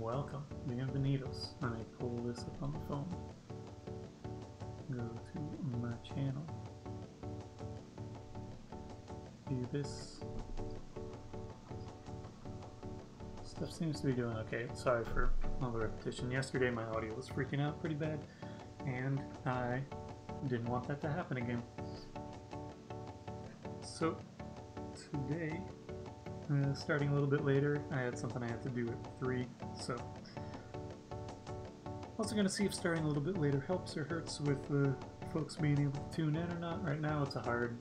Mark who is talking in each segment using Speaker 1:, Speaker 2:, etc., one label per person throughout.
Speaker 1: Welcome, bienvenidos. Let me pull this up on the phone. Go to my channel. Do this. Stuff seems to be doing okay. Sorry for all the repetition. Yesterday my audio was freaking out pretty bad, and I didn't want that to happen again. So today, starting a little bit later, I had something I had to do at 3, so also going to see if starting a little bit later helps or hurts with folks being able to tune in or not. Right now it's a hard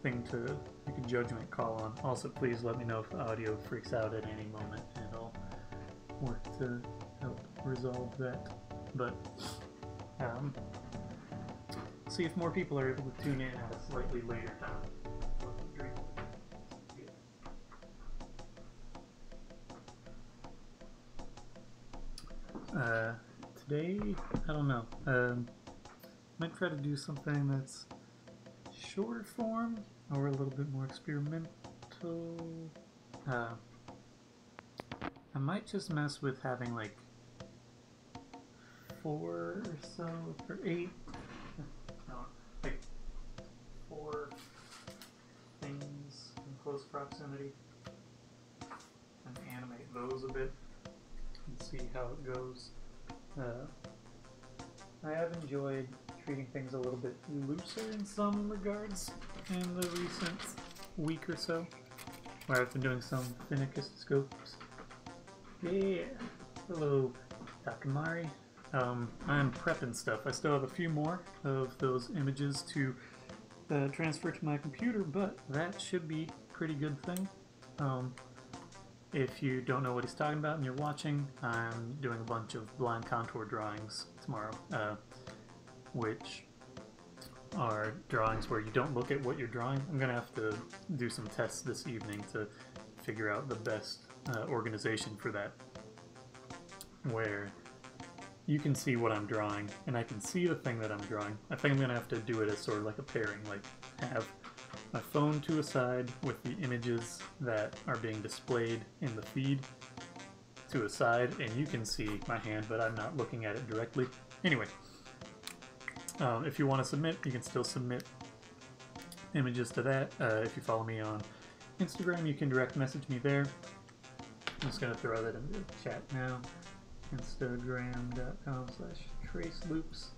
Speaker 1: thing to make a judgment call on. Also, please let me know if the audio freaks out at any moment, and I'll work to help resolve that. But see if more people are able to tune in at a slightly later time. Today, I don't know. Might try to do something that's shorter form or a little bit more experimental. I might just mess with having like 4 or so, or 8, no, like 4 things in close proximity and animate those a bit and see how it goes. I have enjoyed treating things a little bit looser in some regards in the recent week or so, where I've been doing some Finicus scopes. Yeah! Hello, Takamari. I'm prepping stuff. I still have a few more of those images to transfer to my computer, but that should be a pretty good thing. If you don't know what he's talking about and you're watching, I'm doing a bunch of blind contour drawings tomorrow, which are drawings where you don't look at what you're drawing. I'm going to have to do some tests this evening to figure out the best organization for that, where you can see what I'm drawing and I can see the thing that I'm drawing. I think I'm going to have to do it as sort of like a pairing, like have my phone to a side with the images that are being displayed in the feed to a side, and you can see my hand, but I'm not looking at it directly. Anyway, if you want to submit, you can still submit images to that. If you follow me on Instagram, you can direct message me there. I'm just going to throw that into the chat now. Instagram.com/Faceloops.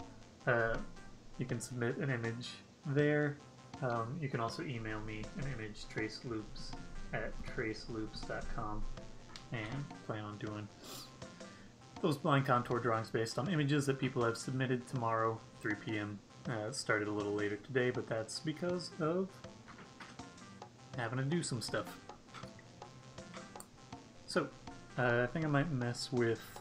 Speaker 1: You can submit an image there. You can also email me an image, traceloops@traceloops.com, and plan on doing those blind contour drawings based on images that people have submitted tomorrow, 3 p.m. Started a little later today, but that's because of having to do some stuff. So, I think I might mess with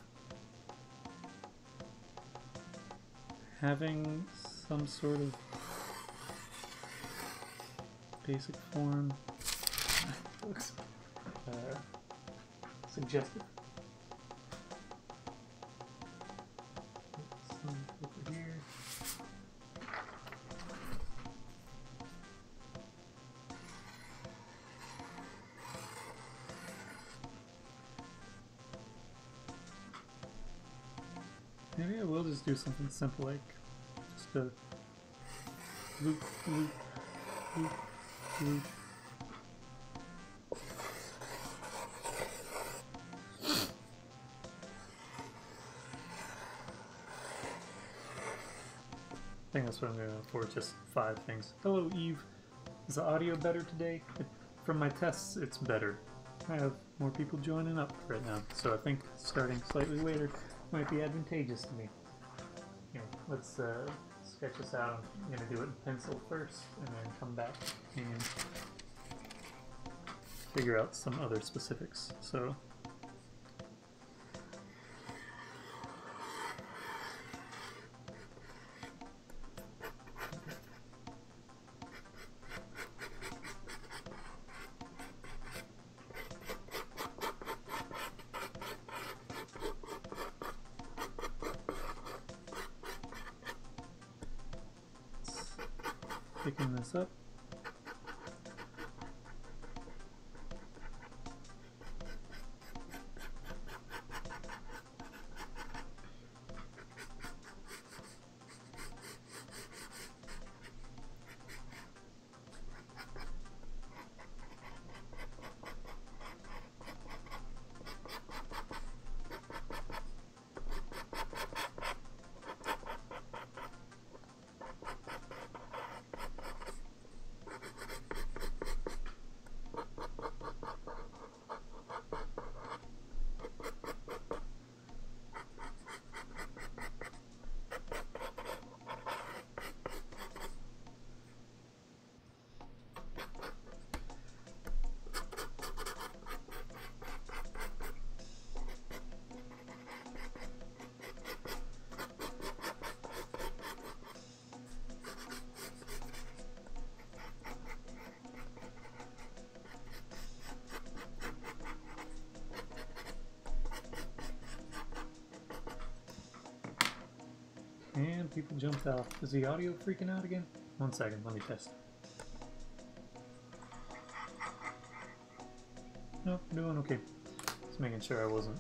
Speaker 1: having some sort of basic form. Looks suggestive. Some over here. Maybe I will just do something simple like just a loop, loop, loop, loop. I think that's what I'm going for, just 5 things. Hello, Eve. Is the audio better today? From my tests, it's better. I have more people joining up right now, so I think starting slightly later might be advantageous to me. Here, let's sketch this out. I'm going to do it in pencil first, and then come back and figure out some other specifics. So, picking this up. people jumped off. Is the audio freaking out again? 1 second, let me test. Nope, doing okay. Just making sure I wasn't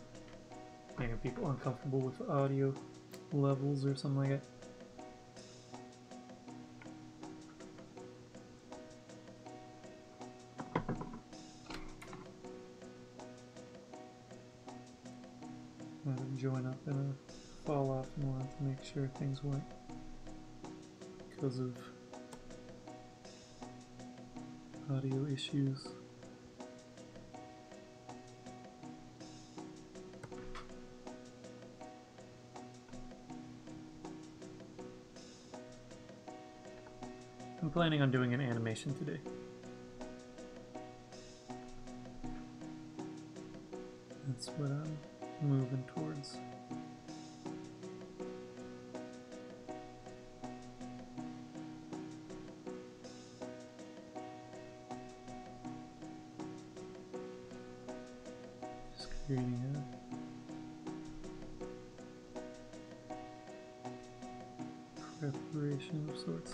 Speaker 1: making people uncomfortable with audio levels or something like that. I had to join up in a fall off and wanted to make sure things weren't because of audio issues. I'm planning on doing an animation today. That's what I'm moving towards. Just creating a preparation of sorts.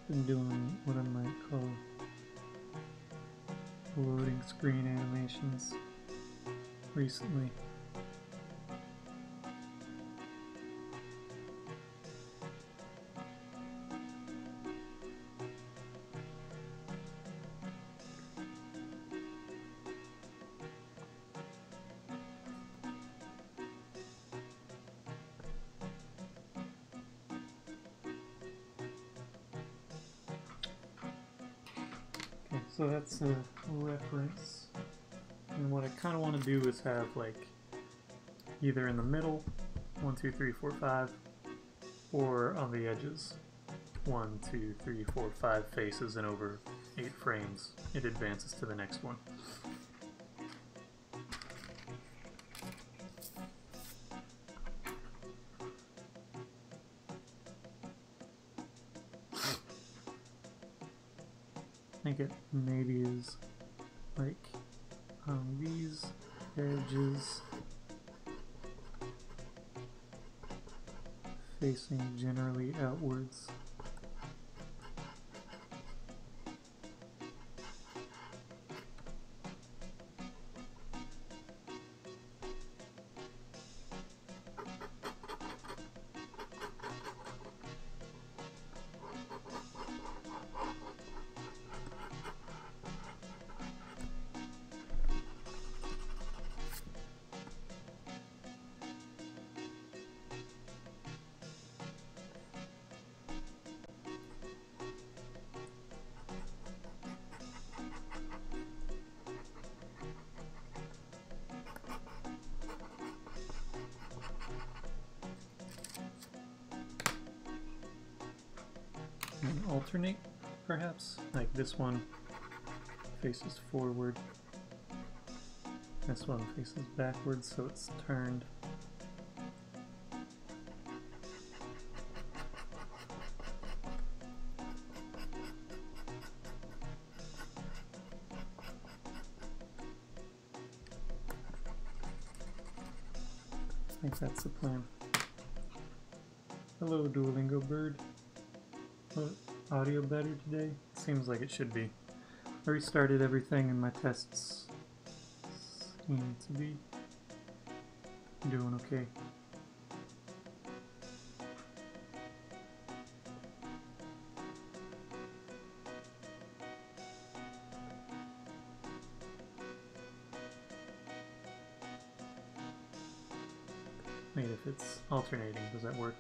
Speaker 1: Been doing what I might call loading screen animations recently. So that's a reference, and what I kind of want to do is have like either in the middle 1 2 3 4 5 or on the edges 1 2 3 4 5 faces, and over 8 frames it advances to the next one. I think it maybe is like on these edges facing generally outwards. And alternate, perhaps? Like this one faces forward, this one faces backwards, so it's turned. I think that's the plan. Hello, Duolingo bird. Audio better today? Seems like it should be. I restarted everything and my tests seem to be doing okay. Wait, if it's alternating, does that work?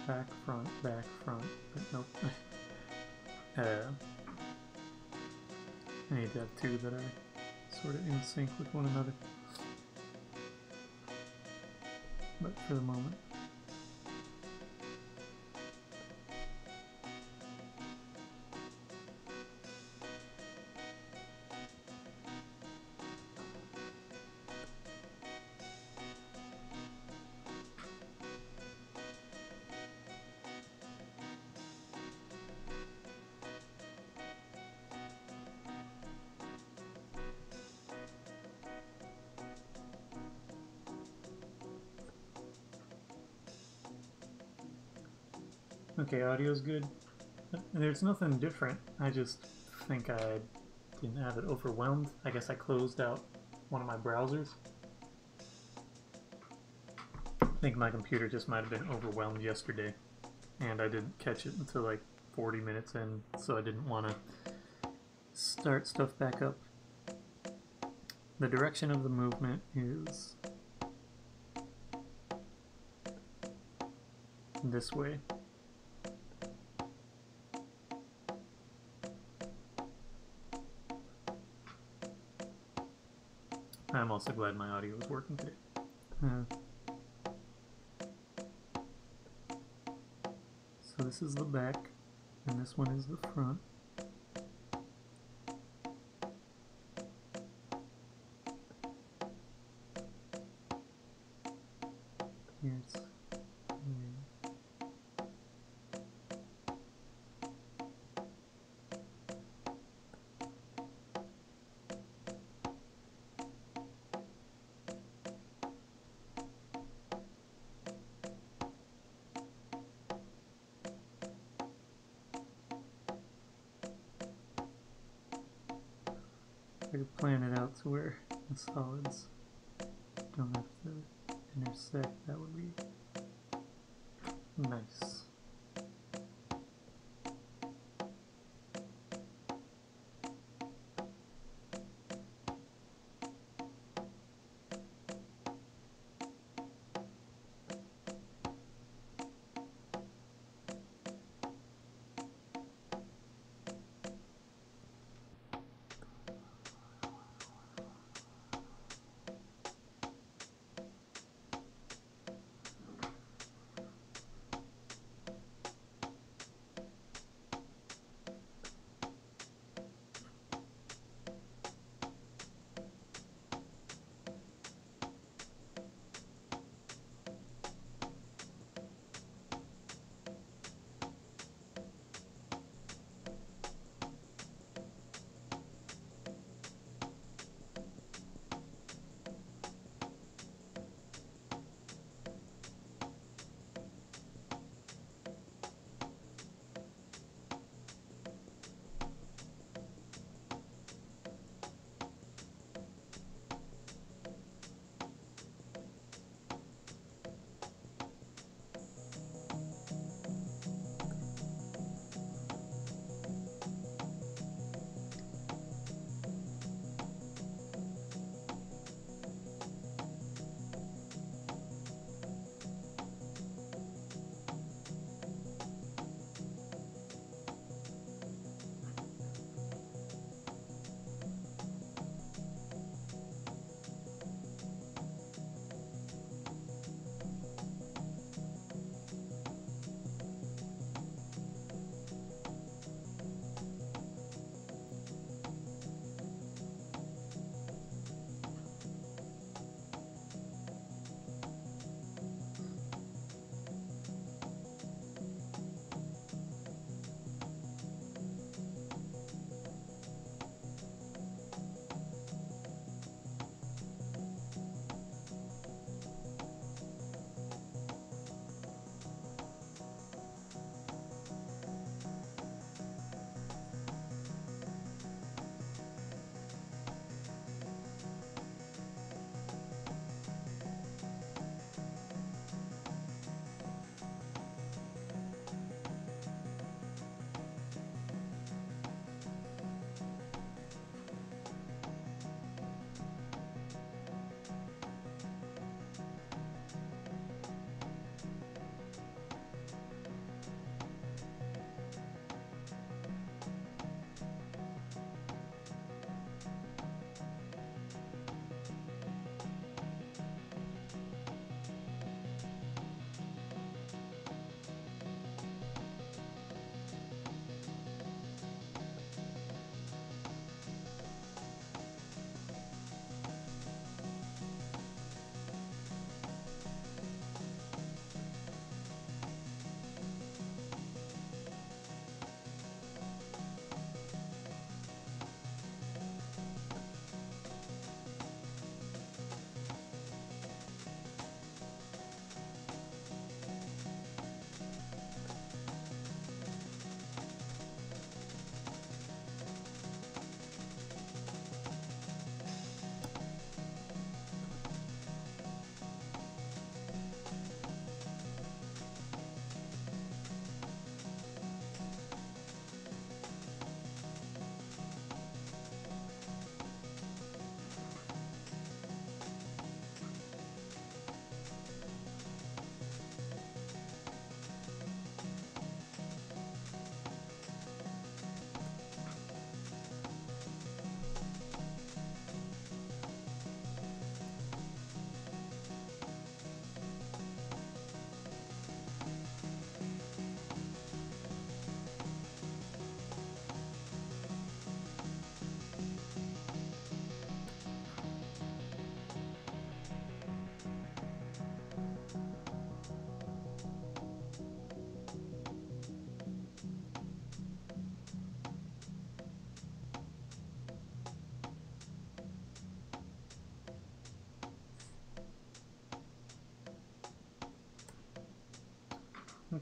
Speaker 1: Back, front, but nope. I need to have two that are sort of in sync with one another. But for the moment. Okay, audio's good. There's nothing different. I just think I didn't have it overwhelmed. I guess I closed out one of my browsers. I think my computer just might have been overwhelmed yesterday, and I didn't catch it until like 40 minutes in, so I didn't want to start stuff back up. The direction of the movement is this way. I'm also glad my audio is working today. So this is the back, and this one is the front. Here's I could plan it out to where the solids don't have to intersect. That would be nice.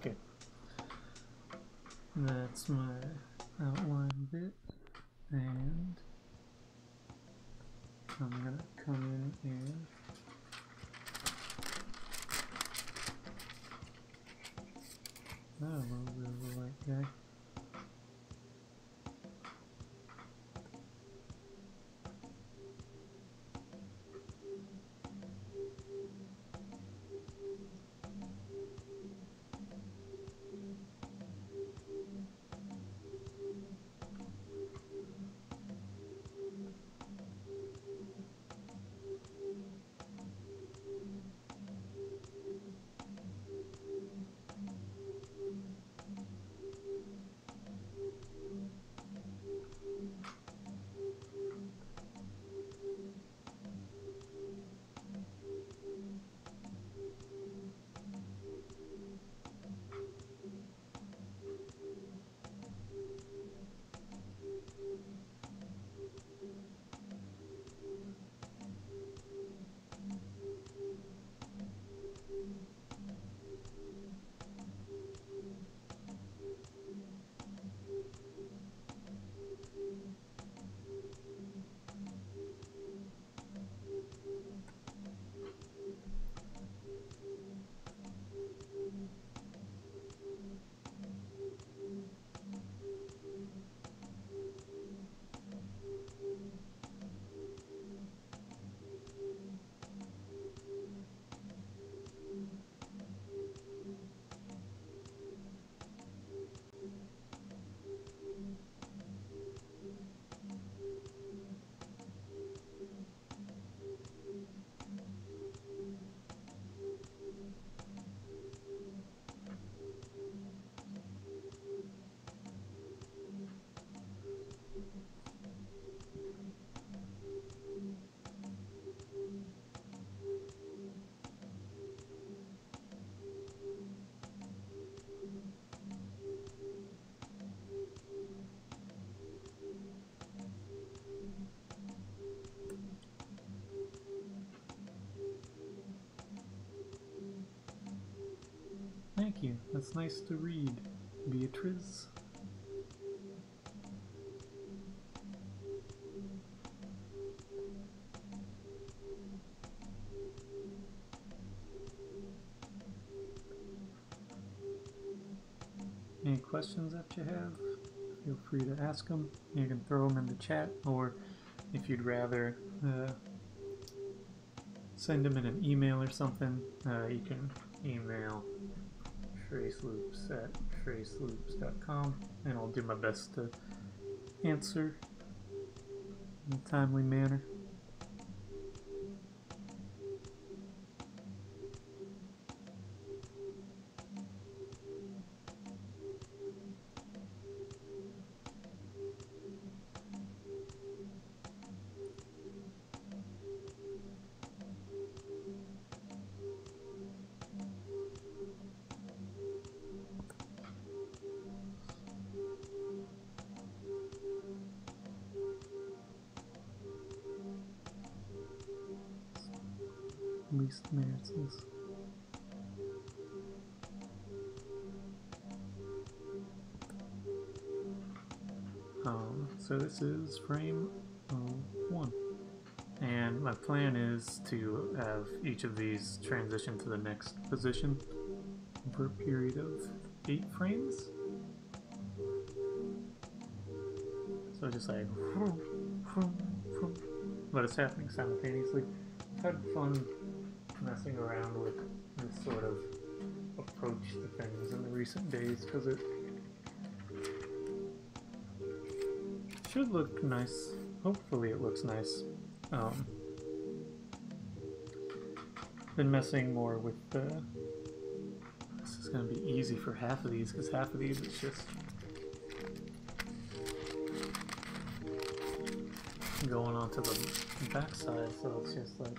Speaker 1: Okay. That's my outline bit, and I'm gonna come in and a little bit of a light guy. Thank you. That's nice to read, Beatrice. Any questions that you have, feel free to ask them. You can throw them in the chat, or if you'd rather send them in an email or something, you can email faceloops@faceloops.com, and I'll do my best to answer in a timely manner. Least merits this. So this is frame 1, and my plan is to have each of these transition to the next position over a period of 8 frames. So just like, but it's happening simultaneously. I've had fun messing around with this sort of approach to things in the recent days, because it should look nice. Hopefully it looks nice. Been messing more with the... This is going to be easy for half of these, because half of these is just going onto the backside, so it's just like...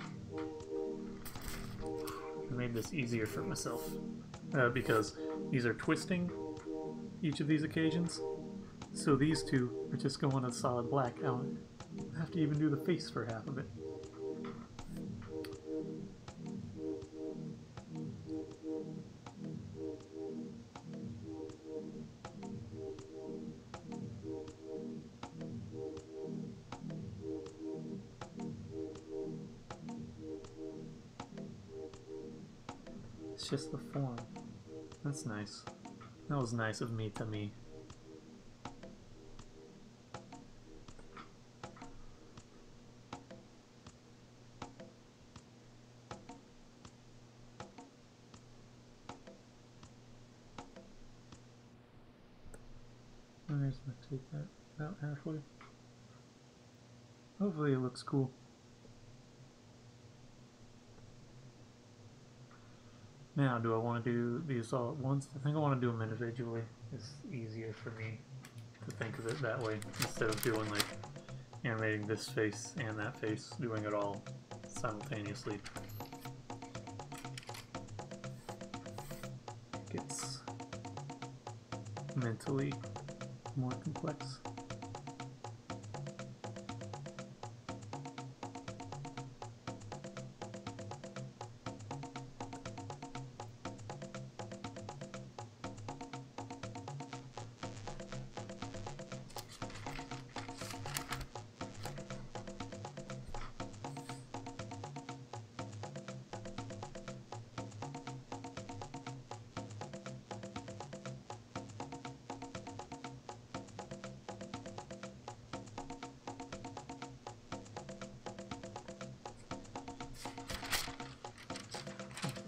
Speaker 1: I made this easier for myself, because these are twisting each of these occasions. So these two are just going a solid black. I don't have to even do the face for half of it. It's just the form. That's nice. That was nice of me to me. And there's my take that about halfway. Hopefully it looks cool. Now, do I want to do these all at once? I think I want to do them individually. It's easier for me to think of it that way instead of doing like animating this face and that face, doing it all simultaneously. It gets mentally more complex.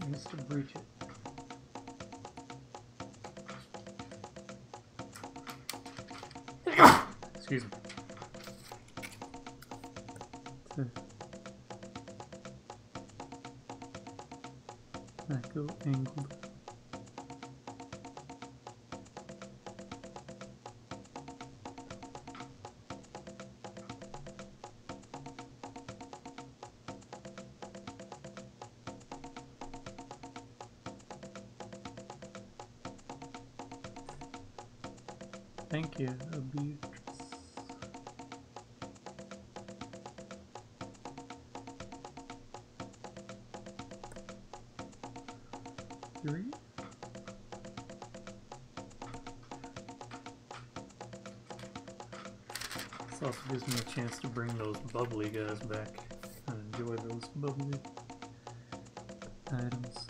Speaker 1: Needs to breach it. Excuse me. That go angled. Thank you, Beatrice. Three? This also gives me a chance to bring those bubbly guys back and enjoy those bubbly items.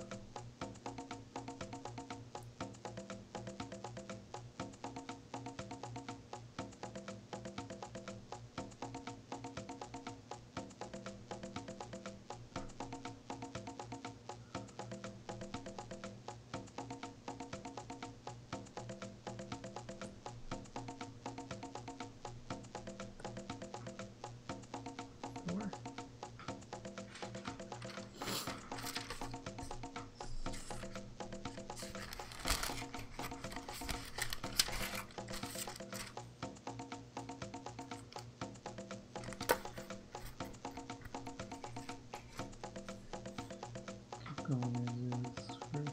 Speaker 1: Going as is for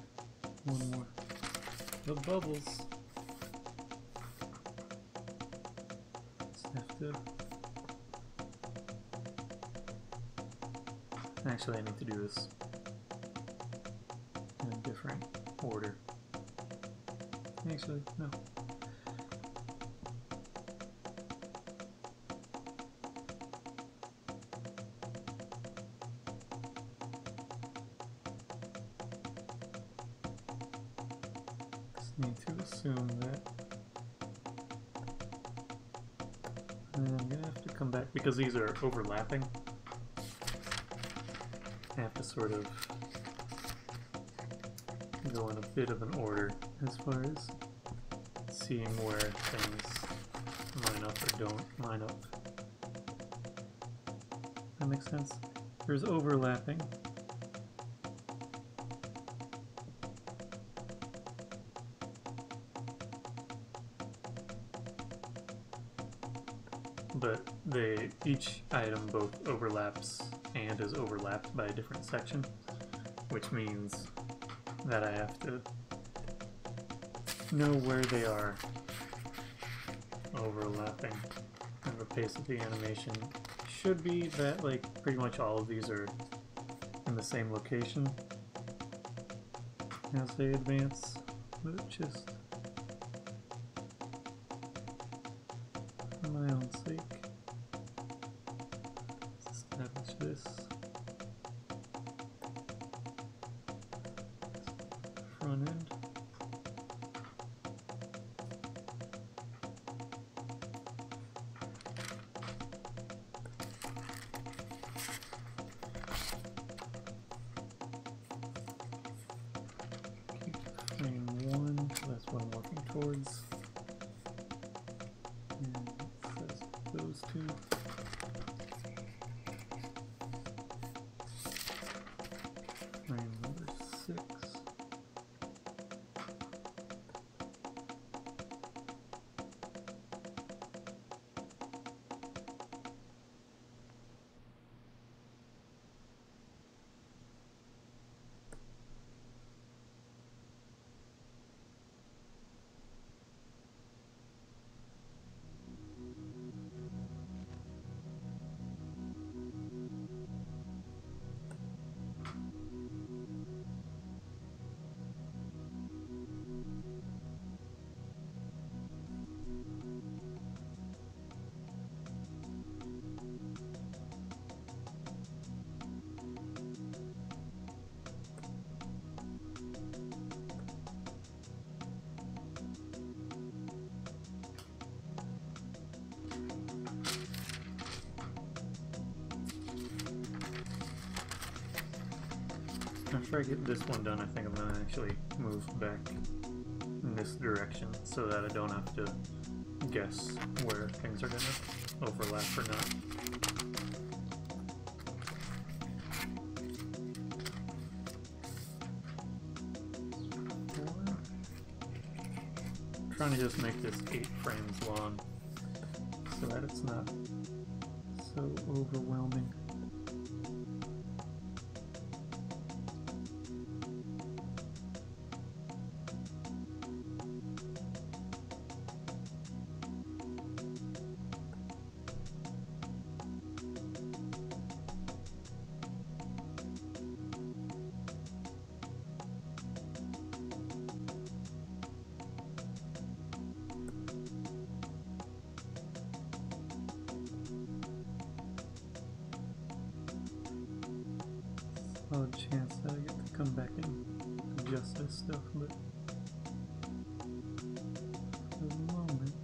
Speaker 1: one more. The bubbles. Just have to. Actually, I need to do this in a different order. Actually, no. Need to assume that, and then I'm gonna have to come back because these are overlapping. I have to sort of go in a bit of an order as far as seeing where things line up or don't line up. That makes sense? There's overlapping. But each item both overlaps and is overlapped by a different section, which means that I have to know where they are overlapping. And the pace of the animation should be that like pretty much all of these are in the same location as they advance, but just for my own sake, let's establish this. front end. Frame 1, so that's what I'm working towards. And it says those two. Frame number 6. After I get this one done, I think I'm going to actually move back in this direction so that I don't have to guess where things are going to overlap or not. I'm trying to just make this 8 frames long so that it's not so overwhelming. Odd chance that I get to come back and adjust this stuff, but for the moment,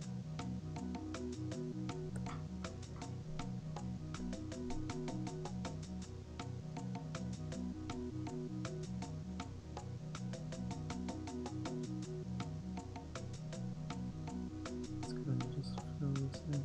Speaker 1: let's go ahead and just fill this in.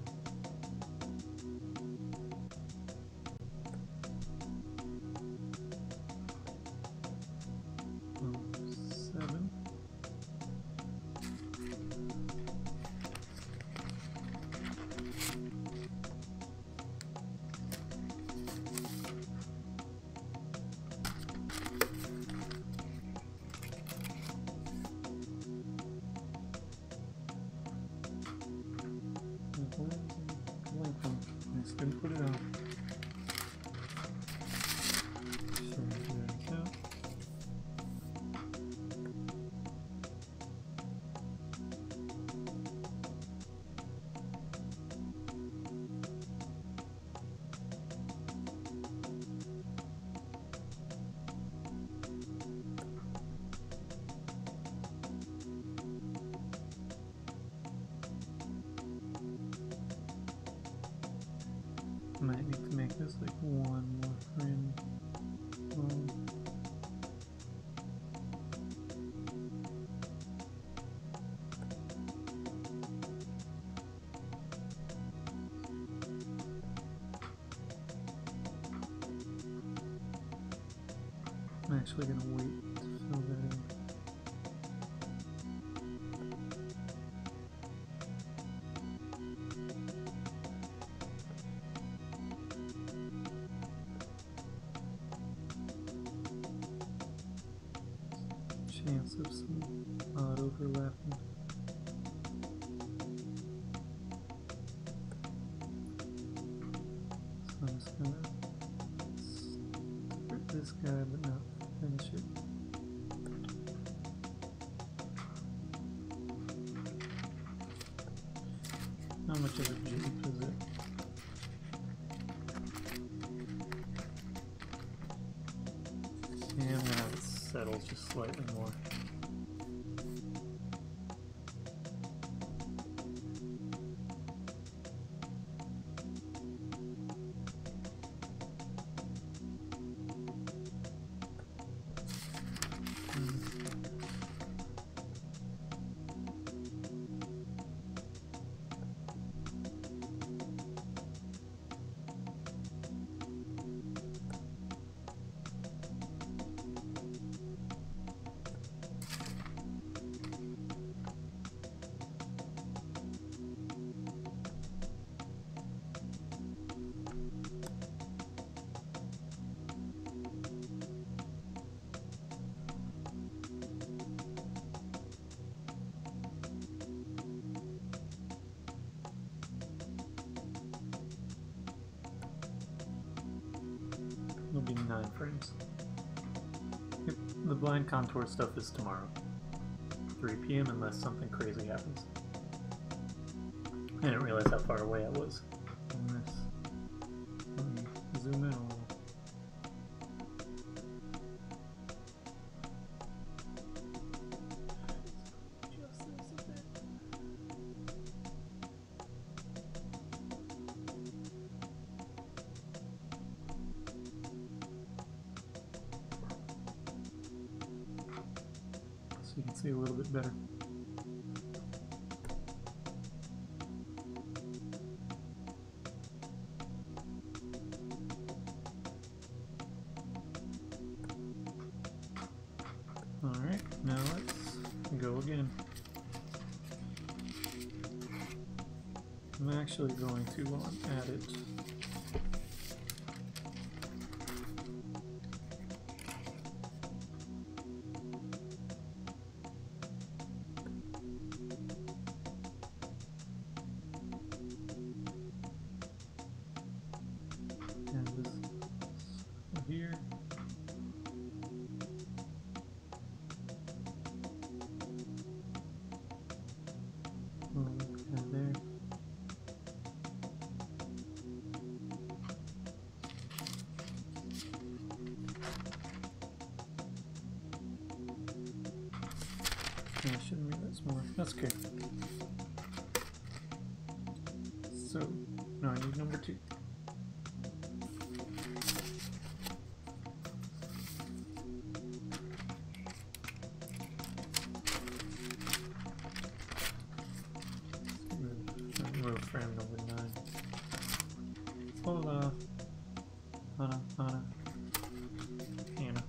Speaker 1: I didn't put it out. So there we go. Might need to make this like one more frame long. I'm actually gonna wait to fill that in. Chance of some odd overlapping. So I'm just gonna start this guy but not finish it. How much of a jump is it? Yeah, I'm gonna have it settle just slightly more. frames. The blind contour stuff is tomorrow, 3 p.m. unless something crazy happens. I didn't realize how far away I was on this. Let me zoom in a little. Adjust this a bit. So you can see a little bit better. Alright, now let's go again. I'm actually going to add it. And this here. And there. Yeah, I shouldn't be that small. That's okay. So, now I need number 2. Remove frame number 9. Hola. Anna. Anna.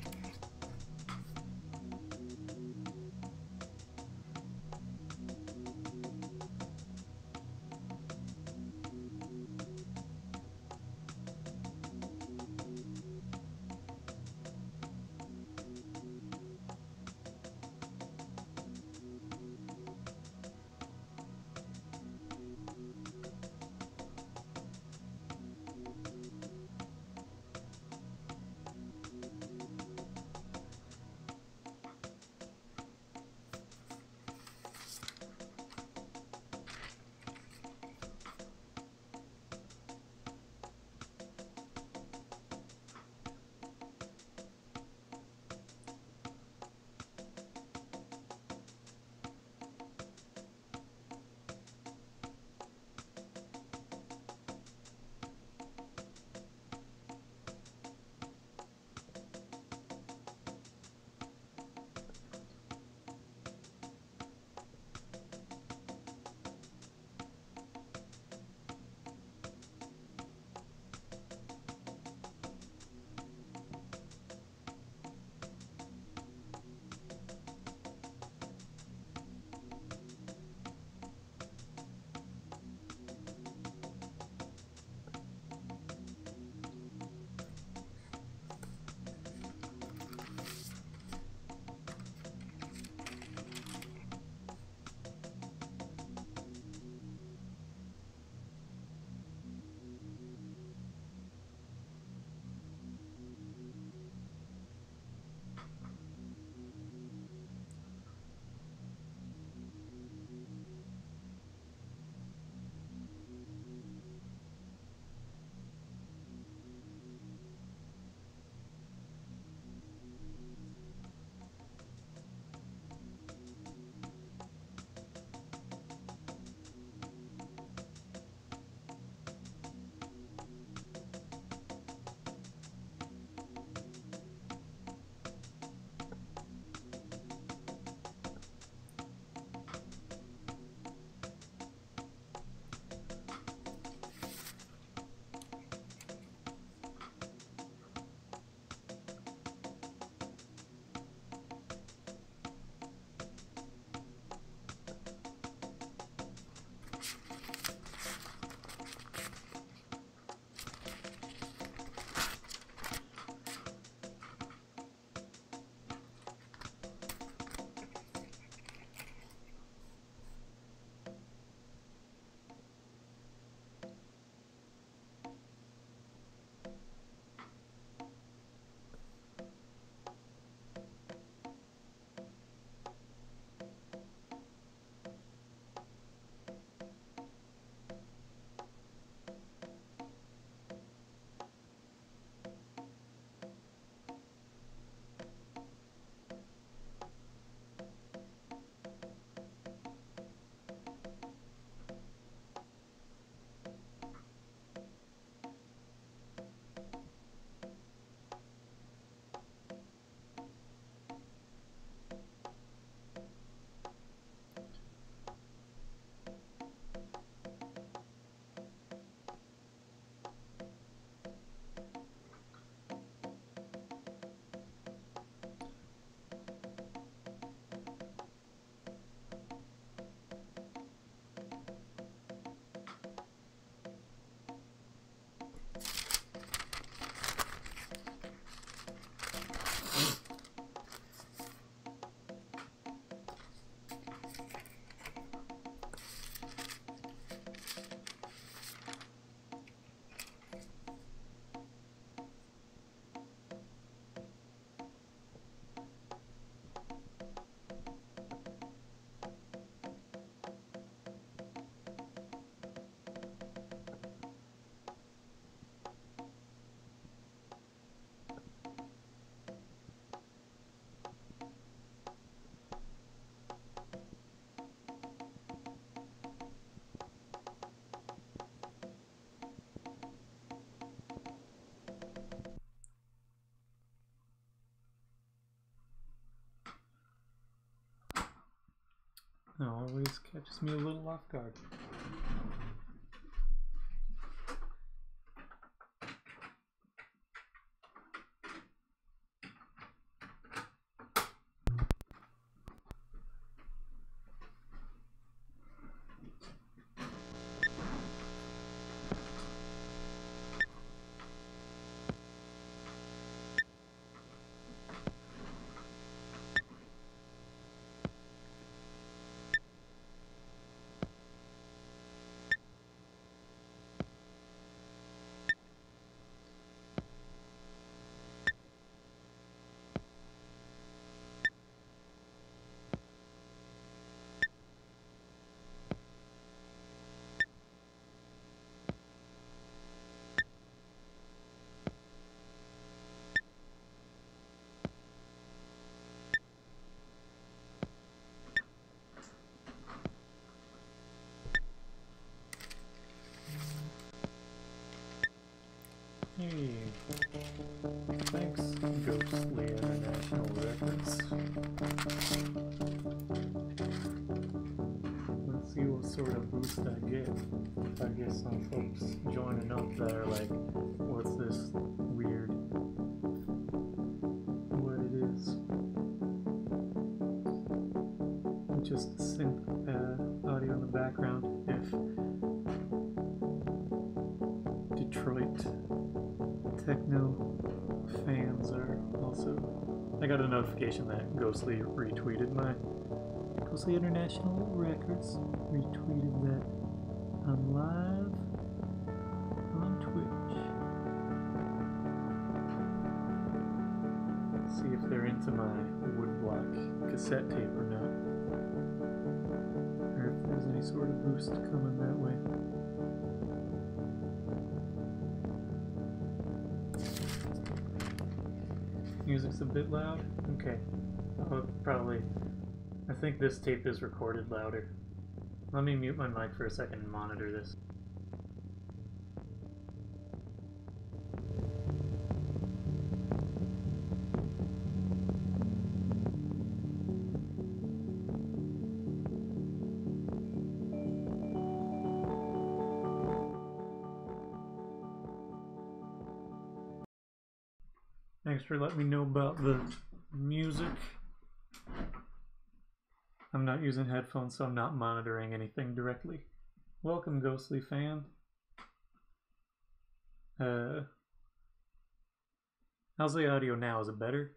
Speaker 1: Always catches me a little off guard. Hey, thanks, Ghostly International Records. Let's see what sort of boost I get. I get some folks joining up that are like, what's this weird, what it is. Just synth audio in the background. If Detroit techno fans are also... I got a notification that Ghostly retweeted my... Ghostly International Records retweeted that I'm live on Twitch. Let's see if they're into my woodblock cassette tape or not. Or if there's any sort of boost coming that way. Music's a bit loud? Okay. Probably. I think this tape is recorded louder. Let me mute my mic for a second and monitor this. Thanks for letting me know about the music. I'm not using headphones, so I'm not monitoring anything directly. Welcome, Ghostly fan. How's the audio now? Is it better?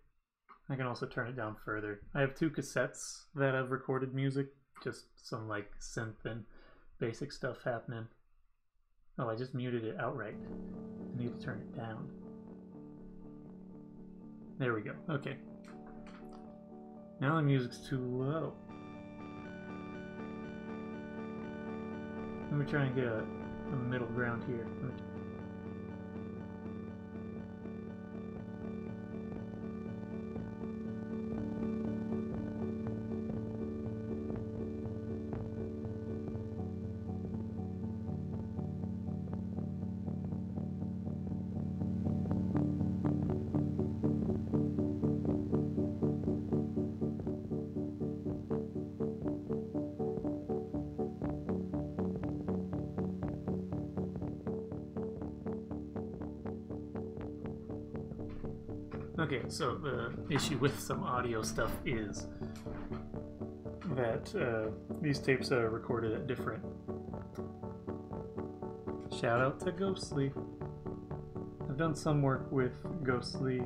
Speaker 1: I can also turn it down further. I have two cassettes that have recorded music. Just some like synth and basic stuff happening. Oh, I just muted it outright. I need to turn it down. There we go. Okay. Now the music's too low. Let me try and get a middle ground here. Okay, so the issue with some audio stuff is that these tapes are recorded at different... Shout out to Ghostly. I've done some work with Ghostly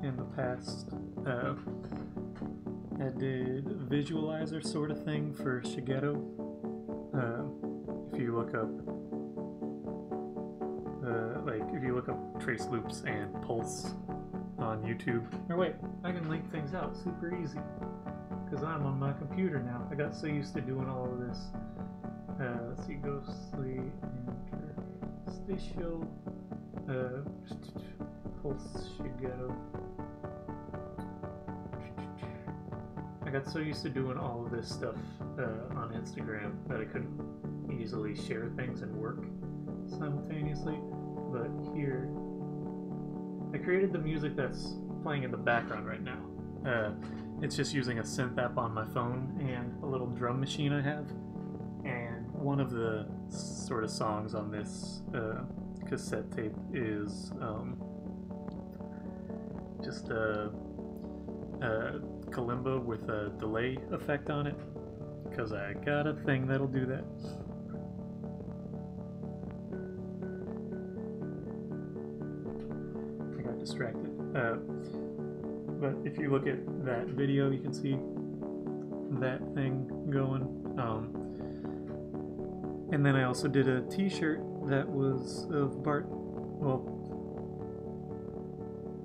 Speaker 1: in the past. I did a visualizer sort of thing for Shigeto. If you look up if you look up Faceloops and Pulse on YouTube. Or wait, I can link things out super easy because I'm on my computer now. I got so used to doing all of this. Let's see, Ghostly Interstitial Pulse Shigeto. I got so used to doing all of this stuff on Instagram that I couldn't easily share things and work simultaneously. But here, I created the music that's playing in the background right now. It's just using a synth app on my phone and a little drum machine I have. And one of the sort of songs on this cassette tape is just a kalimba with a delay effect on it, because I got a thing that'll do that. I got distracted. But if you look at that video, you can see that thing going. And then I also did a t-shirt that was of Bart. Well,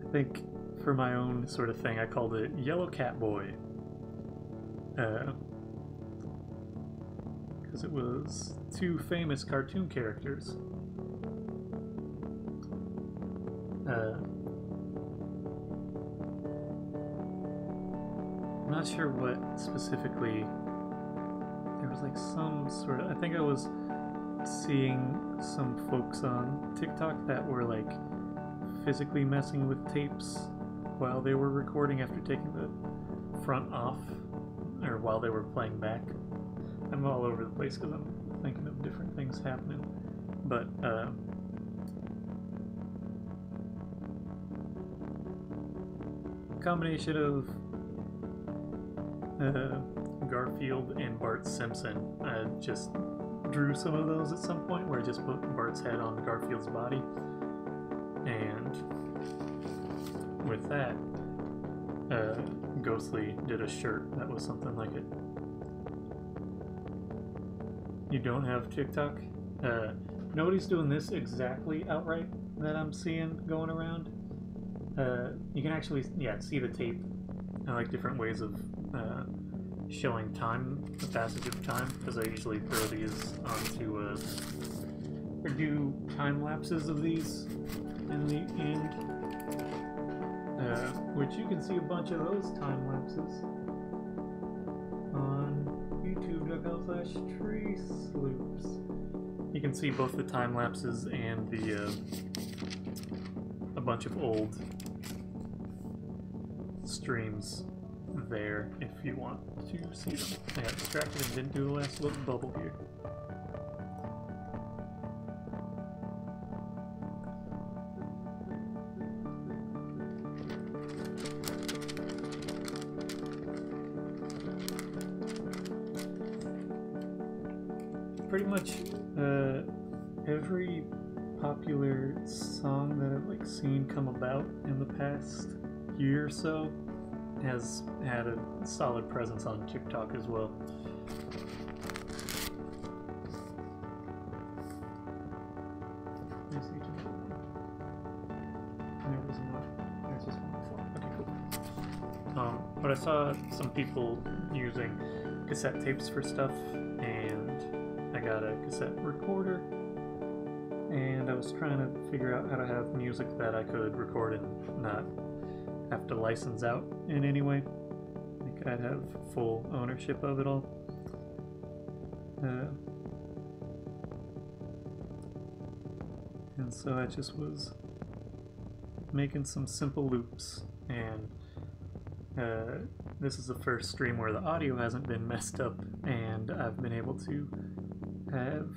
Speaker 1: I think for my own sort of thing, I called it Yellow Cat Boy. Because it was two famous cartoon characters. I'm not sure what specifically. There was like some sort of. I think I was seeing some folks on TikTok that were like physically messing with tapes while they were recording after taking the front off, or while they were playing back. I'm all over the place because I'm thinking of different things happening. But combination of Garfield and Bart Simpson. I just drew some of those at some point where I just put Bart's head on Garfield's body, and with that, Ghostly did a shirt that was something like it. You don't have TikTok? Nobody's doing this exactly outright that I'm seeing going around. You can actually, see the tape. I like different ways of showing time, the passage of time, because I usually throw these onto, or do time lapses of these in the end, which you can see a bunch of those time lapses on youtube.com/Faceloops. You can see both the time lapses and the a bunch of old streams there if you want to see them. I got distracted and didn't do the last little bubble here. Pretty much every popular song that I've like seen come about in the past year or so has had a solid presence on TikTok as well. There's just one before. Okay, cool. But I saw some people using cassette tapes for stuff, and I got a cassette recorder, and I was trying to figure out how to have music that I could record and not have to license out in any way. Like I'd have full ownership of it all. And so I just was making some simple loops, and this is the first stream where the audio hasn't been messed up, and I've been able to have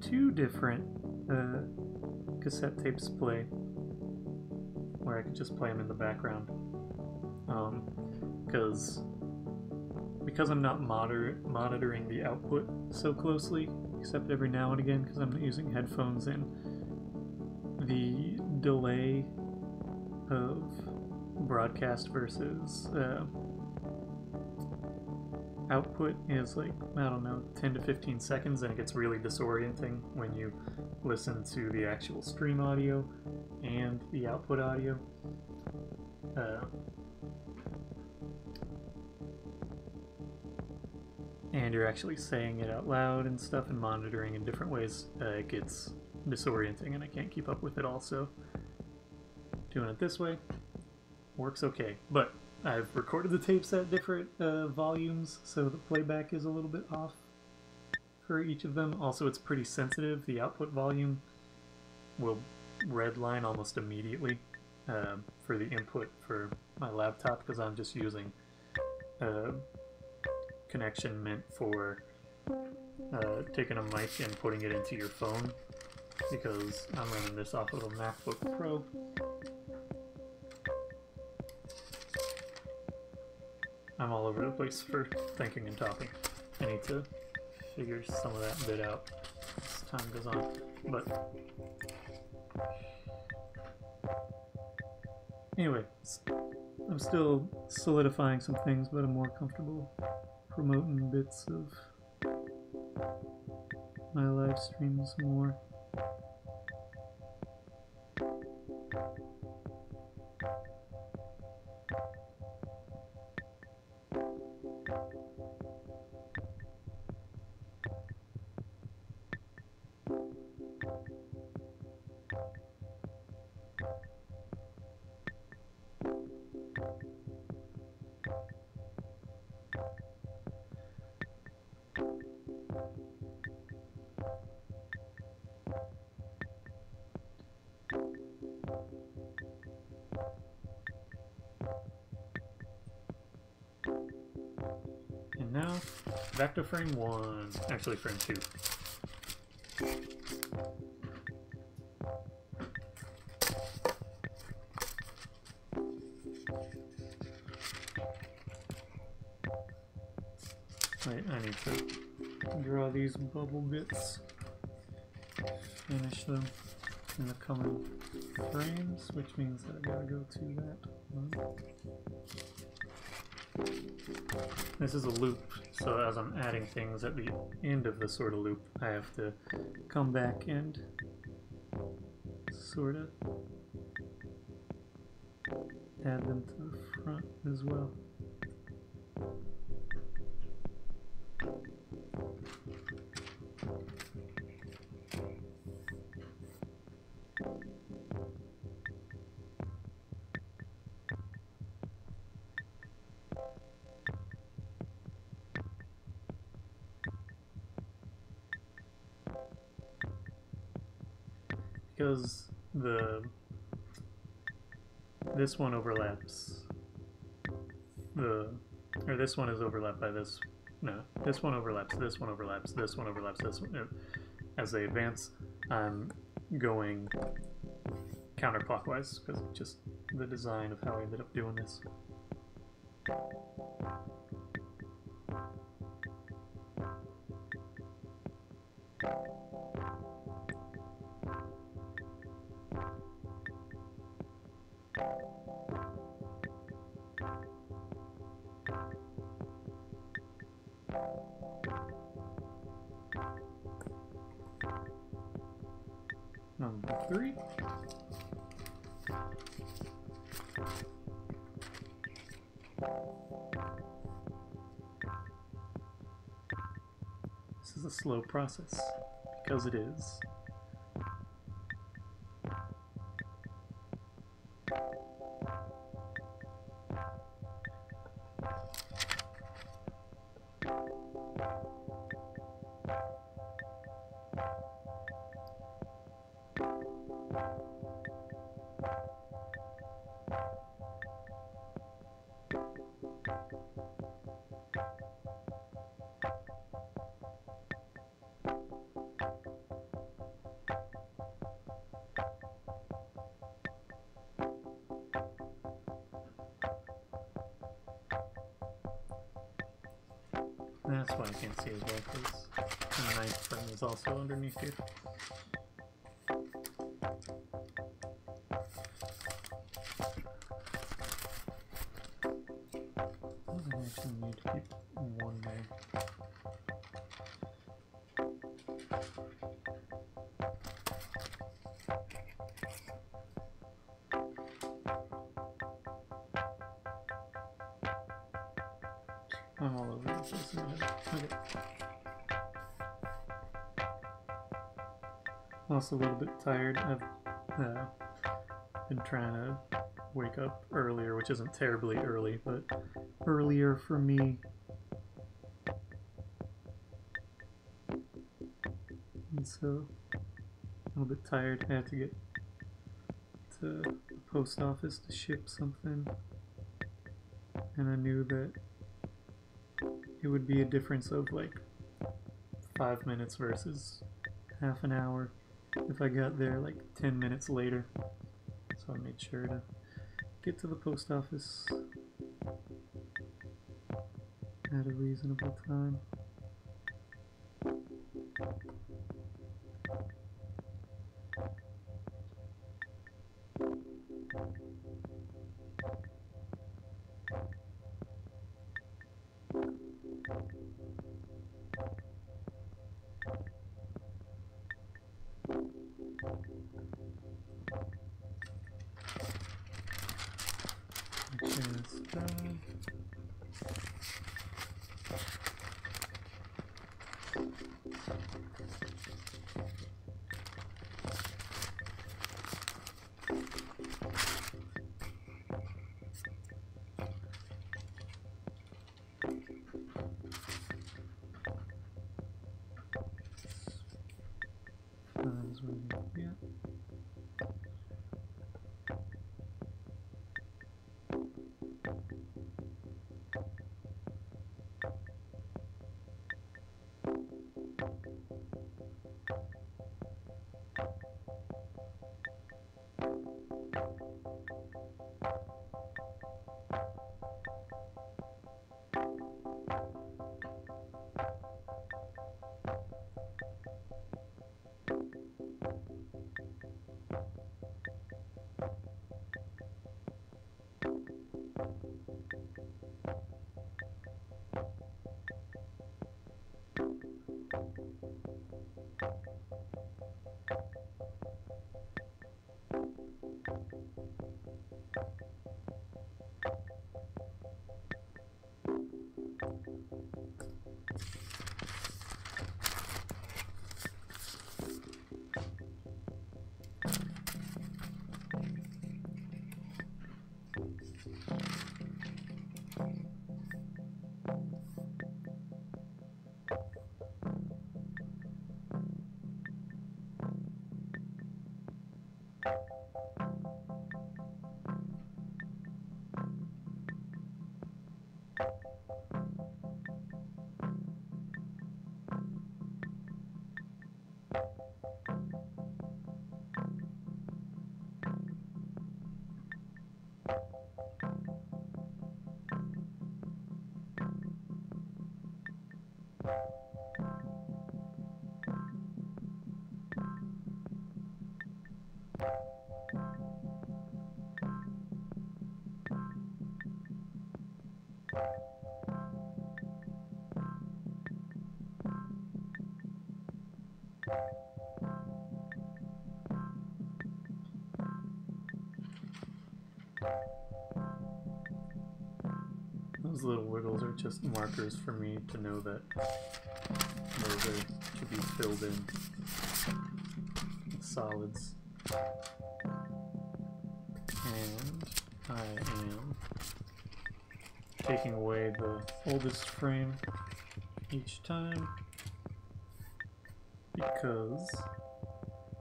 Speaker 1: two different cassette tapes play, where I could just play them in the background, because I'm not monitoring the output so closely, except every now and again because I'm using headphones, and the delay of broadcast versus output is like, I don't know, 10 to 15 seconds, and it gets really disorienting when you listen to the actual stream audio and the output audio. And you're actually saying it out loud and stuff and monitoring in different ways. It gets disorienting and I can't keep up with it all, so doing it this way works okay. But I've recorded the tapes at different volumes, so the playback is a little bit off for each of them. Also, it's pretty sensitive. The output volume will redline almost immediately for the input for my laptop because I'm just using a connection meant for taking a mic and putting it into your phone because I'm running this off of a MacBook Pro. I'm all over the place for thinking and talking. I need to figure some of that bit out as time goes on. But anyway, I'm still solidifying some things, but I'm more comfortable promoting bits of my live streams more. And now, back to frame 1. Actually, frame 2. Wait, I need to draw these bubble bits. Finish them in the coming frames, which means that I gotta go to that one. This is a loop, so as I'm adding things at the end of the sort of loop, I have to come back and sort of add them to the front as well. Because this one overlaps or this one is overlapped by this. No, this one overlaps, this one overlaps, this one overlaps, this one. As they advance, I'm going counterclockwise because it's just the design of how I ended up doing this. Number 3. This is a slow process, because it is. That's why I can't see as well, because the 9th frame is also underneath here. I actually need to keep one there. I'm all over the place in my head. Okay. I'm also a little bit tired. I've been trying to wake up earlier, which isn't terribly early, but earlier for me. And so, a little bit tired. I have to get to the post office to ship something, and I knew that it would be a difference of like 5 minutes versus half an hour if I got there like 10 minutes later. So I made sure to get to the post office at a reasonable time. Make sure it's done. Files where we get. Those little wiggles are just markers for me to know that those are to be filled in with solids. And I am taking away the oldest frame each time because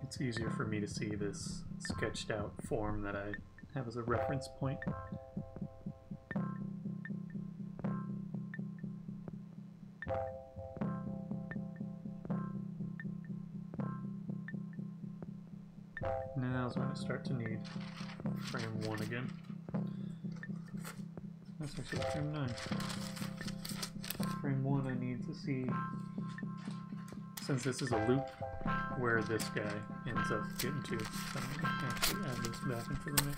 Speaker 1: it's easier for me to see this sketched out form that I have as a reference point. Now's when I start to need frame 1 again. That's actually frame 9. Frame 1 I need to see, since this is a loop, where this guy ends up getting to. So I'm going to actually add this back into the mix.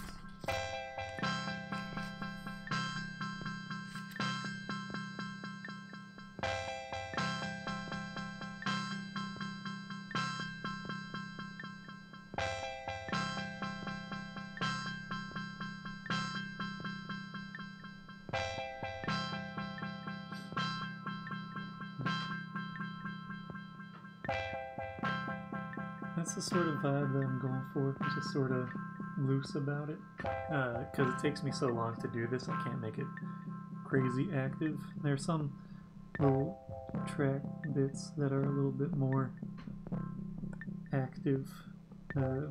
Speaker 1: That's the sort of vibe that I'm going for, just sort of loose about it. Because it takes me so long to do this, I can't make it crazy active. There's some little track bits that are a little bit more active. But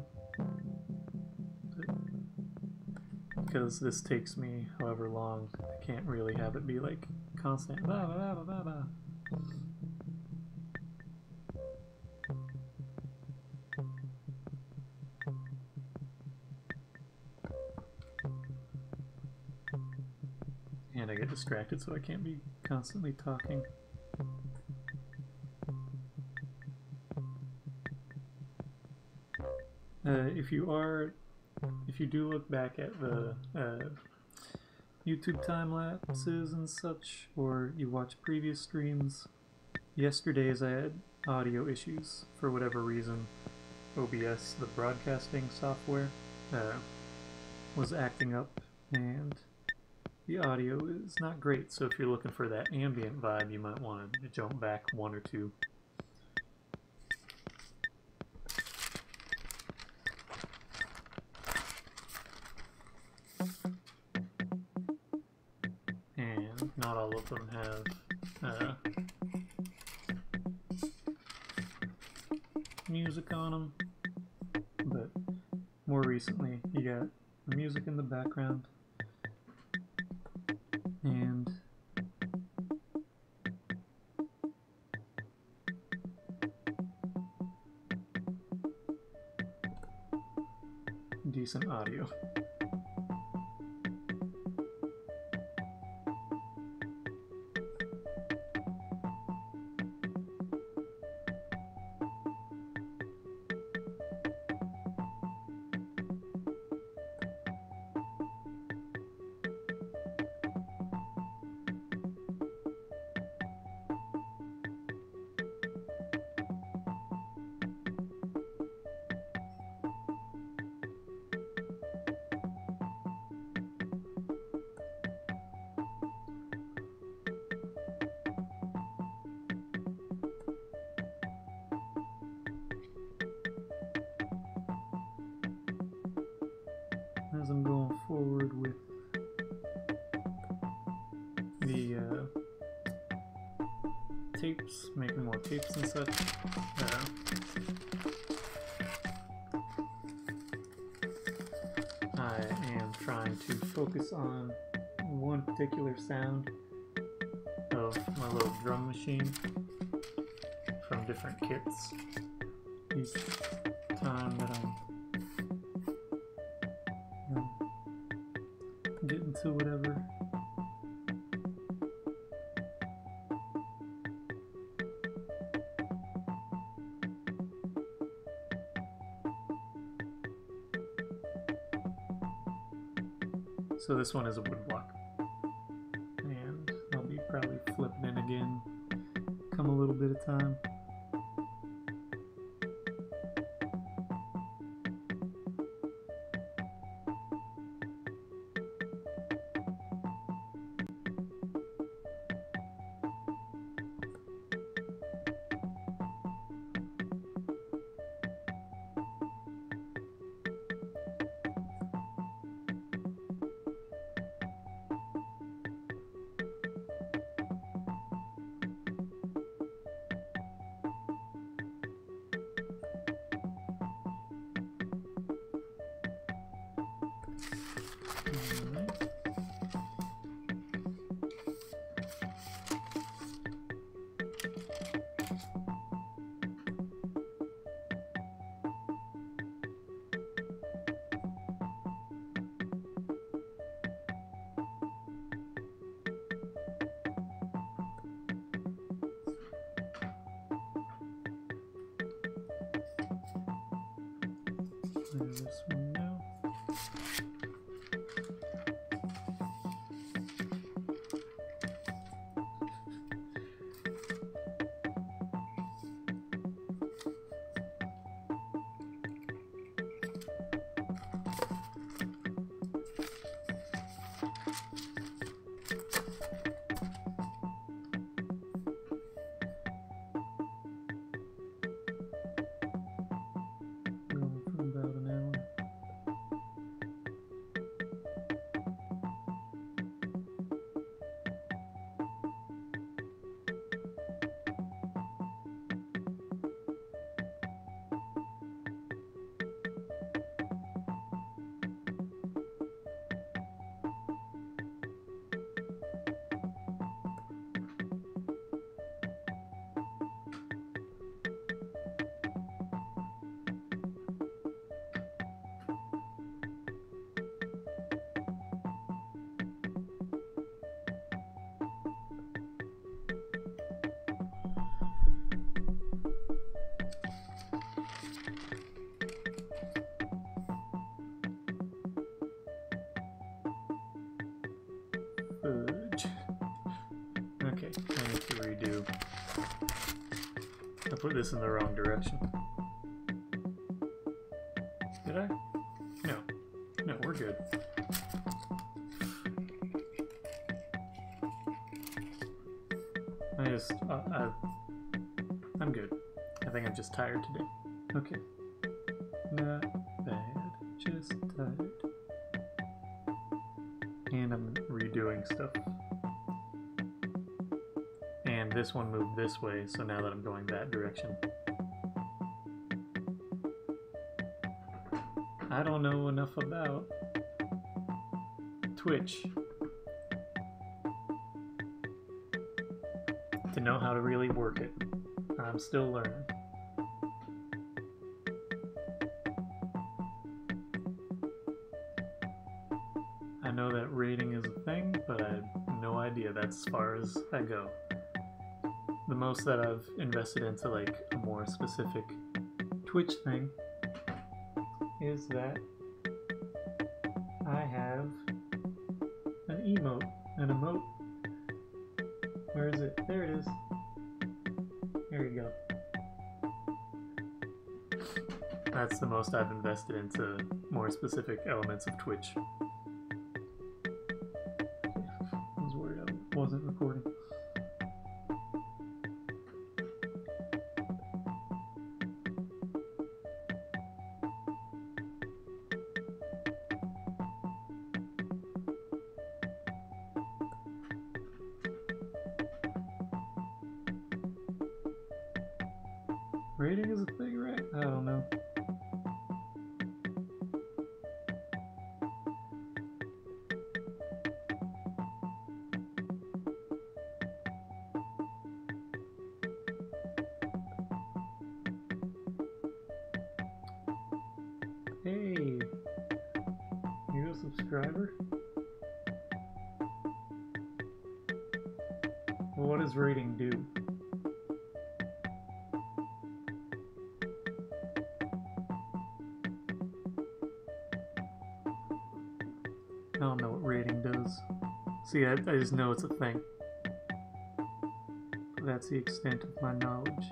Speaker 1: because this takes me however long, I can't really have it be like constant. Blah, blah, blah, blah, blah. And I get distracted, so I can't be constantly talking. If you do look back at the YouTube time lapses and such, or you watch previous streams, yesterday's I had audio issues for whatever reason. OBS, the broadcasting software, was acting up, and the audio is not great. So if you're looking for that ambient vibe, you might want to jump back one or two. And not all of them have music on them, but more recently you got the music in the background and decent audio. As I'm going forward with the tapes, making more tapes and such, I am trying to focus on one particular sound of my little drum machine from different kits each time that I'm getting to whatever. So this one is a wood block, and I'll be probably flipping in again come a little bit of time. There's this one now. Going for about an hour. put this in the wrong direction. Did I? No. No, we're good. I'm good. I think I'm just tired today. Okay. Not bad. Just tired. And I'm redoing stuff. And this one moved this way, so now that I'm going that direction. I don't know enough about Twitch to know how to really work it. I'm still learning. I know that rating is a thing, but I have no idea that's as far as I go. The most that I've invested into like a more specific Twitch thing is that I have an emote. An emote. Where is it? There it is. There you go. That's the most I've invested into more specific elements of Twitch. I was worried I wasn't recording. Rating is a thing, right? I don't know. Hey, you a subscriber? Well, what does rating do? I don't know what rating does. See, I just know it's a thing. That's the extent of my knowledge.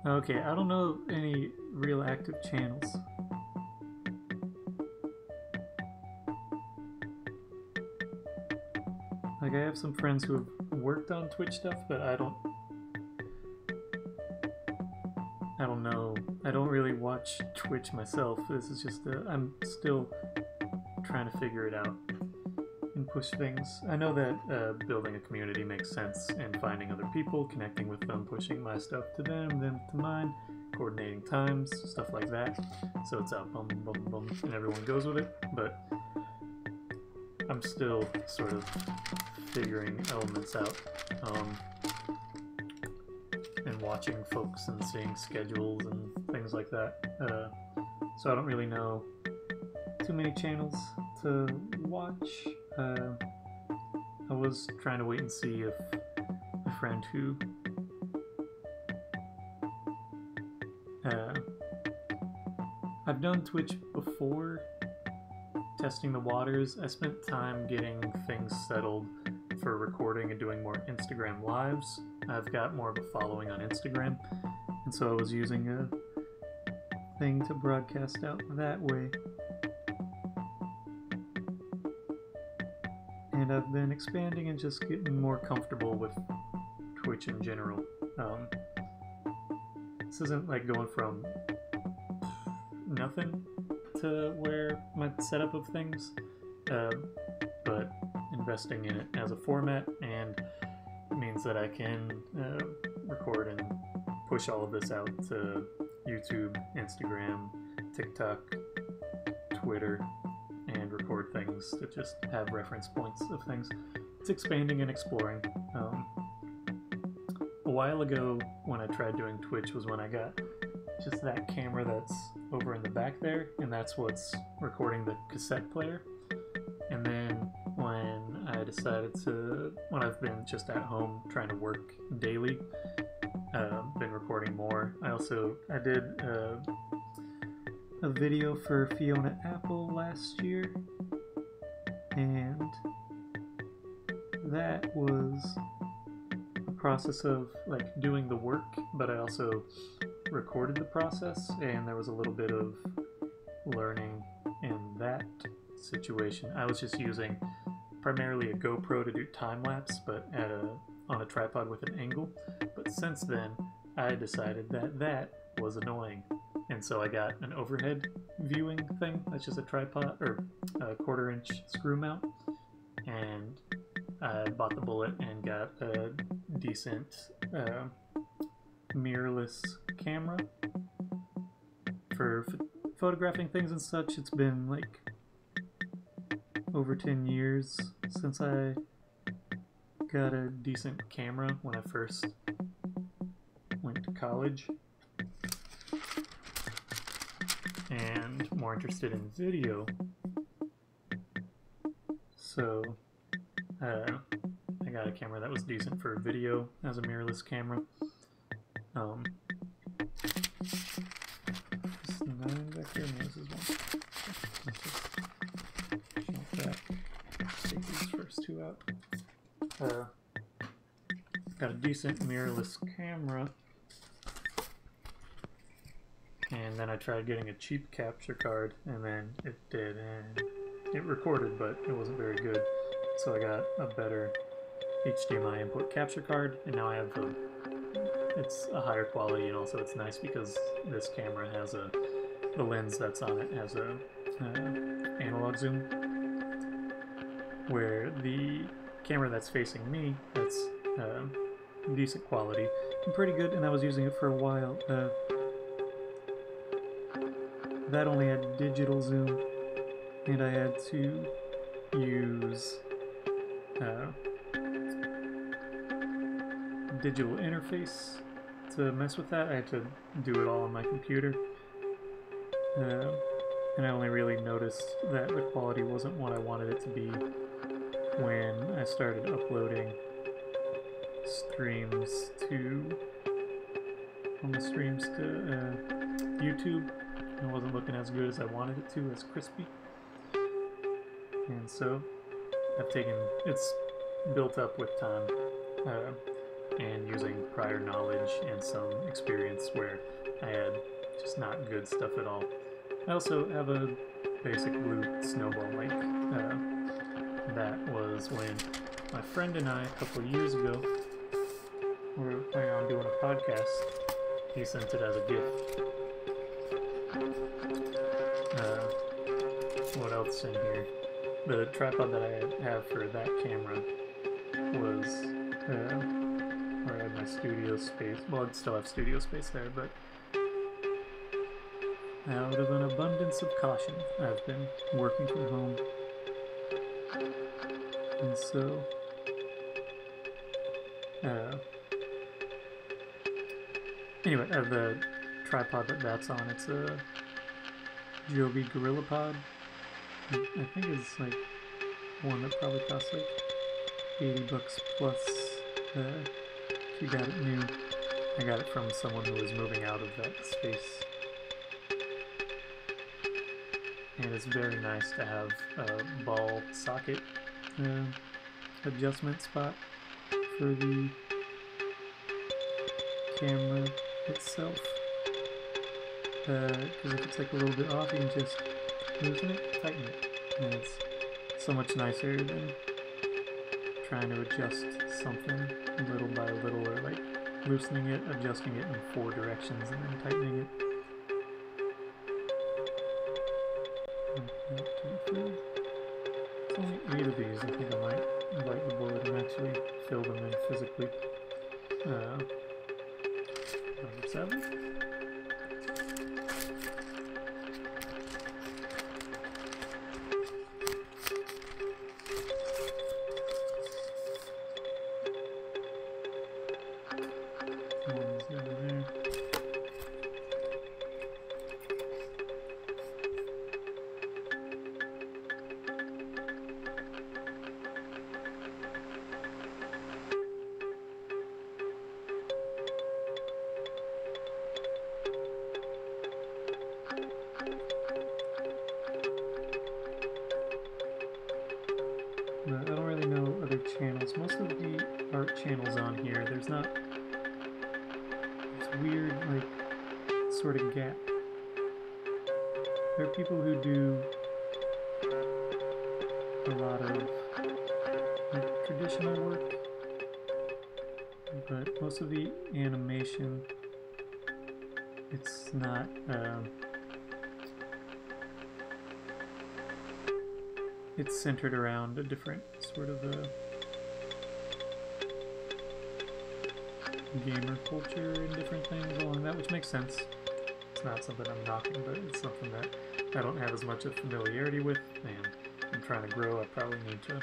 Speaker 1: Okay, I don't know any real active channels. Like, I have some friends who have worked on Twitch stuff, but I don't know. I don't really watch Twitch myself. This is just I'm still trying to figure it out and push things. I know that building a community makes sense, and finding other people, connecting with them, pushing my stuff to them to mine, coordinating times, stuff like that. So it's out, boom, boom, boom, and everyone goes with it. But I'm still sort of figuring elements out. And watching folks and seeing schedules and things like that. So I don't really know too many channels to watch. I was trying to wait and see if a friend who I've done Twitch before, testing the waters. I spent time getting things settled for recording and doing more Instagram lives. I've got more of a following on Instagram, and so I was using a thing to broadcast out that way. And I've been expanding and just getting more comfortable with Twitch in general. This isn't like going from nothing to where my setup of things, but investing in it as a format, and it means that I can record and push all of this out to YouTube, Instagram, TikTok, Twitter, and record things to just have reference points of things. It's expanding and exploring. A while ago, when I tried doing Twitch, was when I got just that camera that's over in the back there, and that's what's recording the cassette player. And then when I decided to, when I've been just at home trying to work daily, been recording more. I did a video for Fiona Apple last year, and that was a process of like doing the work, but I also recorded the process, and there was a little bit of learning in that situation. I was just using primarily a GoPro to do time lapse, but on a tripod with an angle. But since then, I decided that that was annoying, and so I got an overhead viewing thing. That's just a tripod or a 1/4-inch screw mount, and I bought the bullet and got a decent mirrorless camera for photographing things and such. It's been like over 10 years since I got a decent camera when I first went to college, and more interested in video. So I got a camera that was decent for video as a mirrorless camera. This 9 back here, no, this is one. Let's just jump that. Take these first two out. Got a decent mirrorless camera, and then I tried getting a cheap capture card, and then it did, and it recorded, but it wasn't very good. So I got a better HDMI input capture card, and now I have it's a higher quality, and also it's nice because this camera has the lens that's on it has a analog zoom, where the camera that's facing me, that's decent quality and pretty good, and I was using it for a while. That only had digital zoom, and I had to use digital interface to mess with that. I had to do it all on my computer, and I only really noticed that the quality wasn't what I wanted it to be when I started uploading streams to YouTube. It wasn't looking as good as I wanted it to, as crispy. And so it's built up with time and using prior knowledge and some experience where I had just not good stuff at all. I also have a basic blue snowball mic. That was when my friend and I, a couple of years ago, were planning on doing a podcast. He sent it as a gift. What else in here? The tripod that I have for that camera was where I had my studio space. Well, I'd still have studio space there, but out of an abundance of caution, I've been working from home. And so, anyway, the tripod that's on, it's a Joby GorillaPod. I think it's like one that probably costs like $80 plus if you got it new. I got it from someone who was moving out of that space. And it's very nice to have a ball socket adjustment spot for the camera itself. Because if it's like a little bit off, you can just loosen it, tighten it. And it's so much nicer than trying to adjust something little by little, or like loosening it, adjusting it in 4 directions, and then tightening it. It's only 8 of these. I think I might bite the bullet and actually fill them in physically. Number 7. sort of gap. There are people who do a lot of like traditional work, but most of the animation, it's not it's centered around a different sort of a gamer culture and different things along that, which makes sense. It's not something I'm knocking, but it's something that I don't have as much of familiarity with, and I'm trying to grow. I probably need to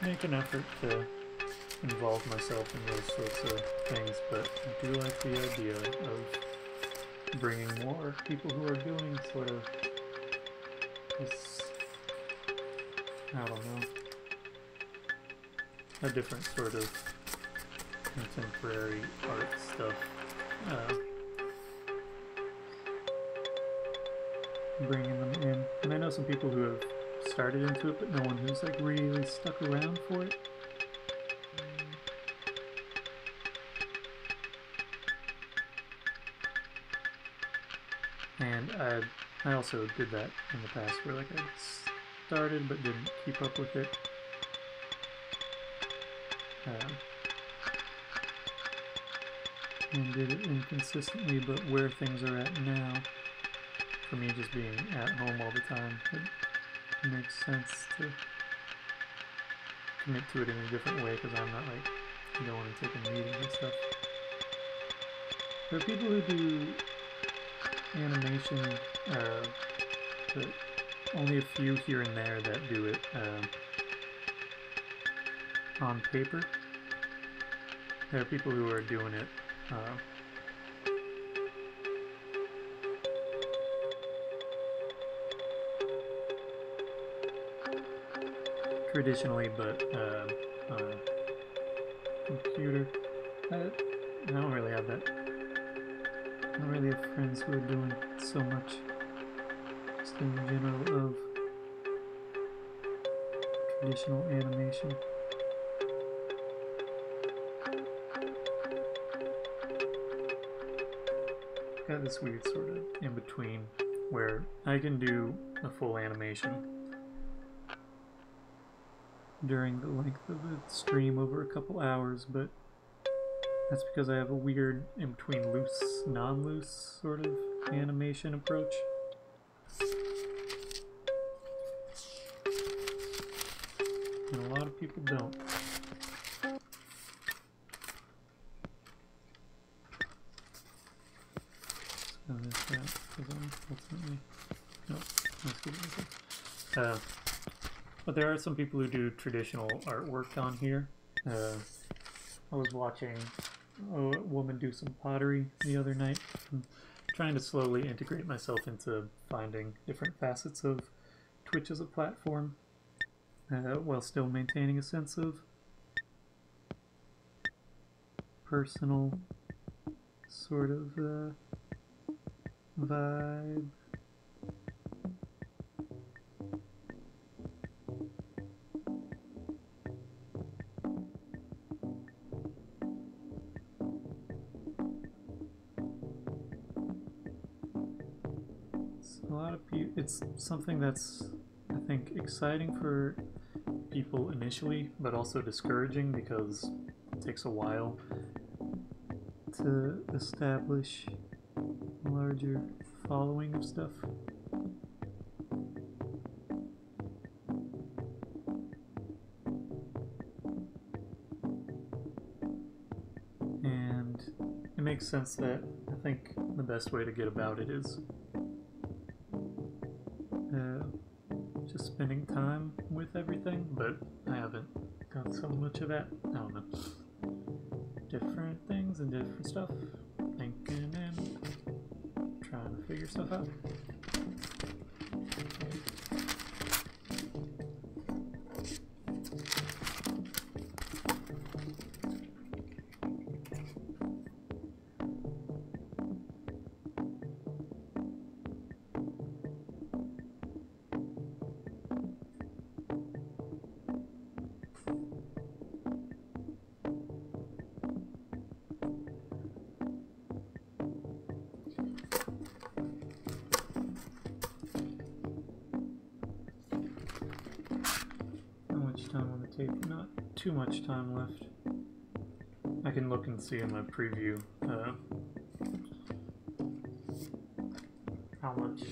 Speaker 1: make an effort to involve myself in those sorts of things, but I do like the idea of bringing more people who are doing sort of this, I don't know, a different sort of contemporary art stuff. Bringing them in. And I know some people who have started into it, but no one who's like really stuck around for it. And I also did that in the past where like I started but didn't keep up with it. And did it inconsistently, but where things are at now, for me just being at home all the time, it makes sense to commit to it in a different way because I'm not like going and taking meetings and stuff. There are people who do animation, but only a few here and there that do it on paper. There are people who are doing it traditionally, but on a computer. I don't really have that. I don't really have friends who are doing so much just in general of traditional animation. Got this weird sort of in between where I can do a full animation during the length of a stream over a couple hours, but that's because I have a weird in between loose, non-loose sort of animation approach. And a lot of people don't. This that because I'm ultimately let's give it a but there are some people who do traditional artwork on here. I was watching a woman do some pottery the other night. I'm trying to slowly integrate myself into finding different facets of Twitch as a platform while still maintaining a sense of personal sort of vibe. A lot of people, it's something that's, I think, exciting for people initially, but also discouraging because it takes a while to establish a larger following of stuff. And it makes sense that I think the best way to get about it is just spending time with everything, but I haven't got so much of that. I don't know. Different things and different stuff. Thinking and trying to figure stuff out. tape, not too much time left. I can look and see in my preview how much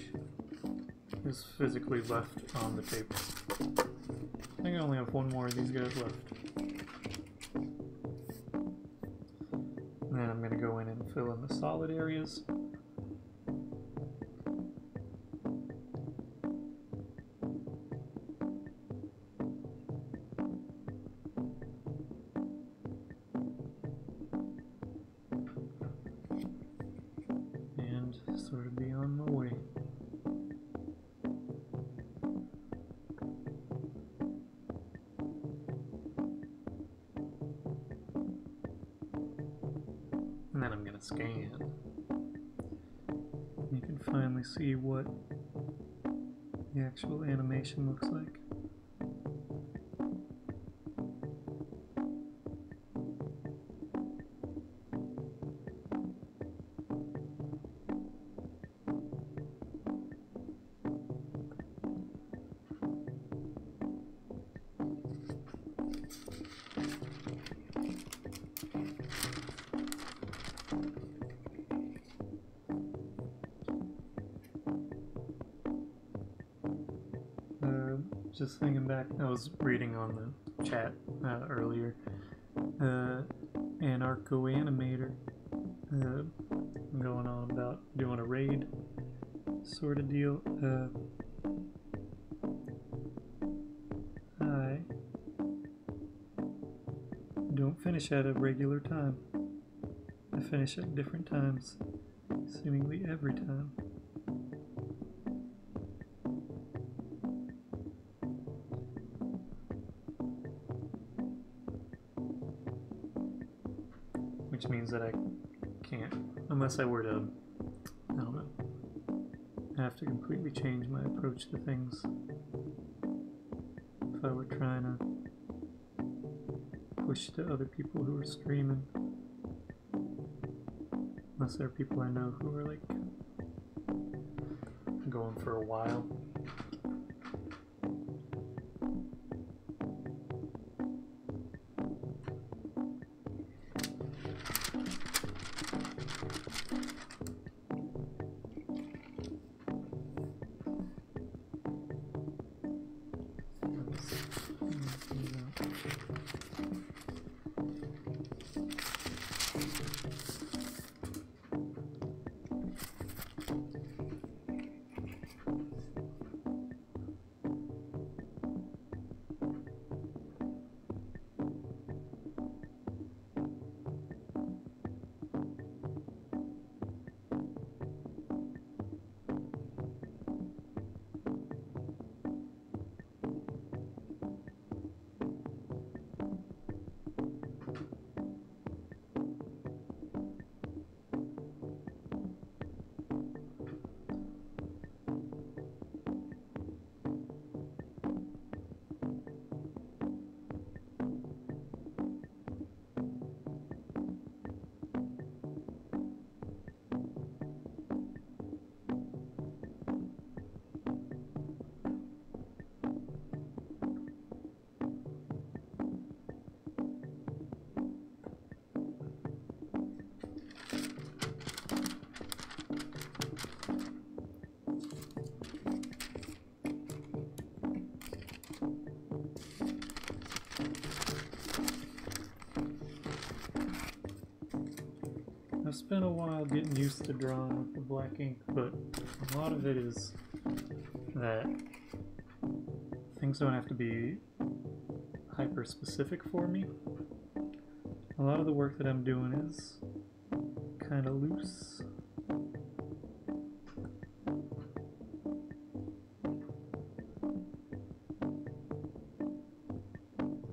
Speaker 1: is physically left on the tape. I think I only have one more of these guys left. And then I'm going to go in and fill in the solid areas. And sort of be on my way. And then I'm going to scan. You can finally see what the actual animation looks like. Just thinking back, I was reading on the chat earlier. Anarcho Animator going on about doing a raid sort of deal. I don't finish at a regular time. I finish at different times, seemingly every time. Which means that I can't, unless I were to, I don't know, I have to completely change my approach to things. If I were trying to push to other people who are streaming, unless there are people I know who are like going for a while. I've spent a while getting used to drawing with the black ink, but a lot of it is that things don't have to be hyper specific for me. A lot of the work that I'm doing is kind of loose.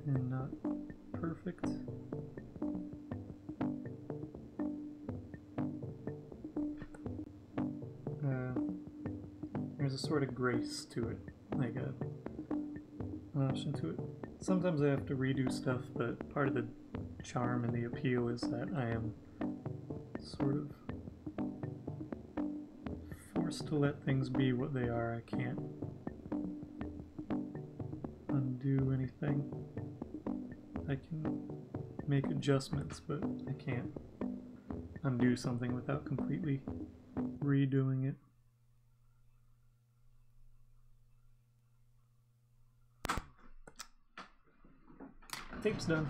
Speaker 1: And not perfect. There's a sort of grace to it, like an option to it. Sometimes I have to redo stuff, but part of the charm and the appeal is that I am sort of forced to let things be what they are. I can't undo anything. I can make adjustments, but I can't undo something without completely redoing it. Tape's done.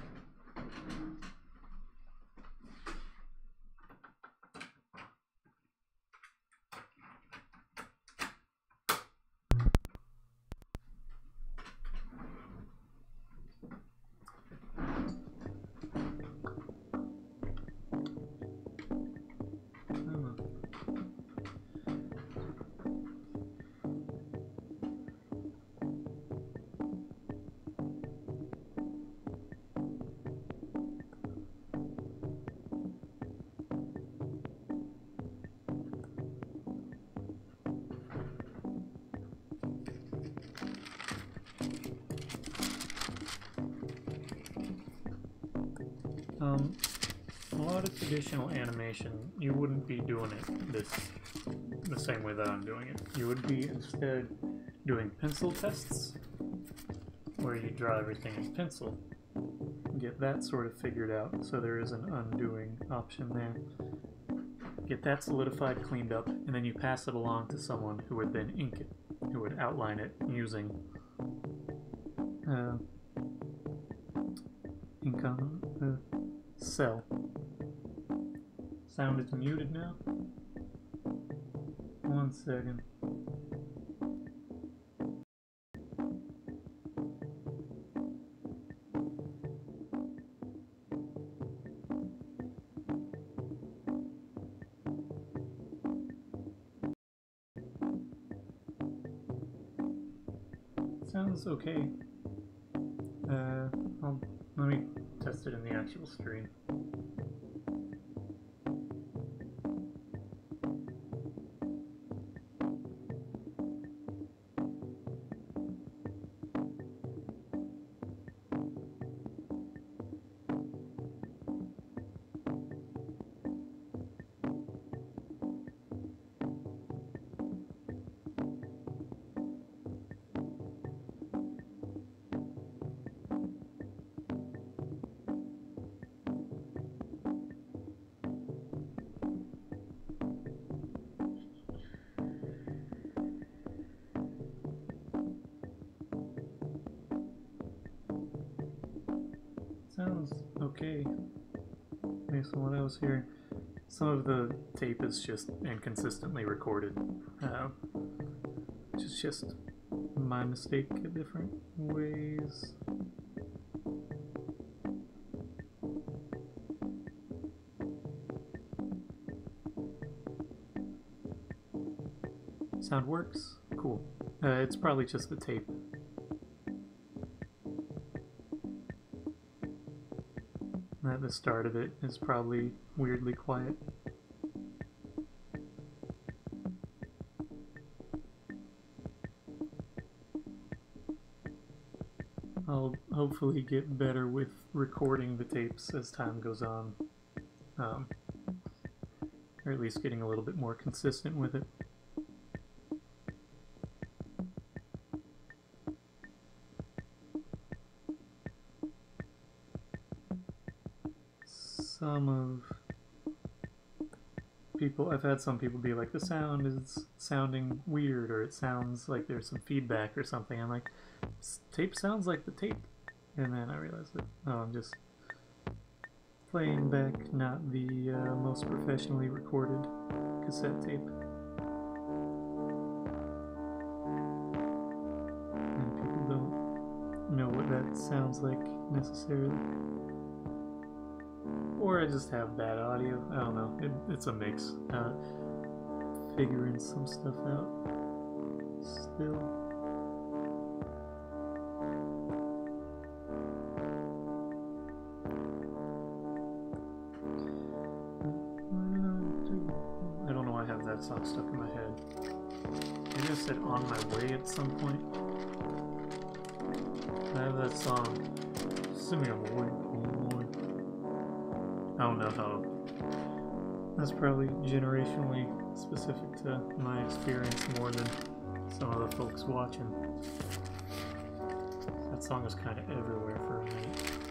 Speaker 1: A lot of traditional animation, you wouldn't be doing it the same way that I'm doing it. You would be instead doing pencil tests, where you draw everything in pencil. Get that sort of figured out, so there is an undoing option there. Get that solidified, cleaned up, and then you pass it along to someone who would then ink it, who would outline it using ink on the cell. Sound is muted now. 1 second. Sounds okay. Let me test it in the actual stream. Sounds okay, based on what I was hearing. Some of the tape is just inconsistently recorded, which is just my mistake in different ways. Sound works? Cool. It's probably just the tape. At the start of it is probably weirdly quiet. I'll hopefully get better with recording the tapes as time goes on, or at least getting a little bit more consistent with it. I've had some people be like, the sound is sounding weird, or it sounds like there's some feedback or something. I'm like, this tape sounds like the tape. And then I realized that, oh, I'm just playing back not the most professionally recorded cassette tape. And people don't know what that sounds like necessarily. Or I just have bad audio. I don't know. It's a mix. Figuring some stuff out still. I don't know why I have that song stuck in my head. Maybe I said On My Way at some point. I have that song. Send me on my way. I don't know how. That's probably generationally specific to my experience more than some of the folks watching. That song was kind of everywhere for a minute.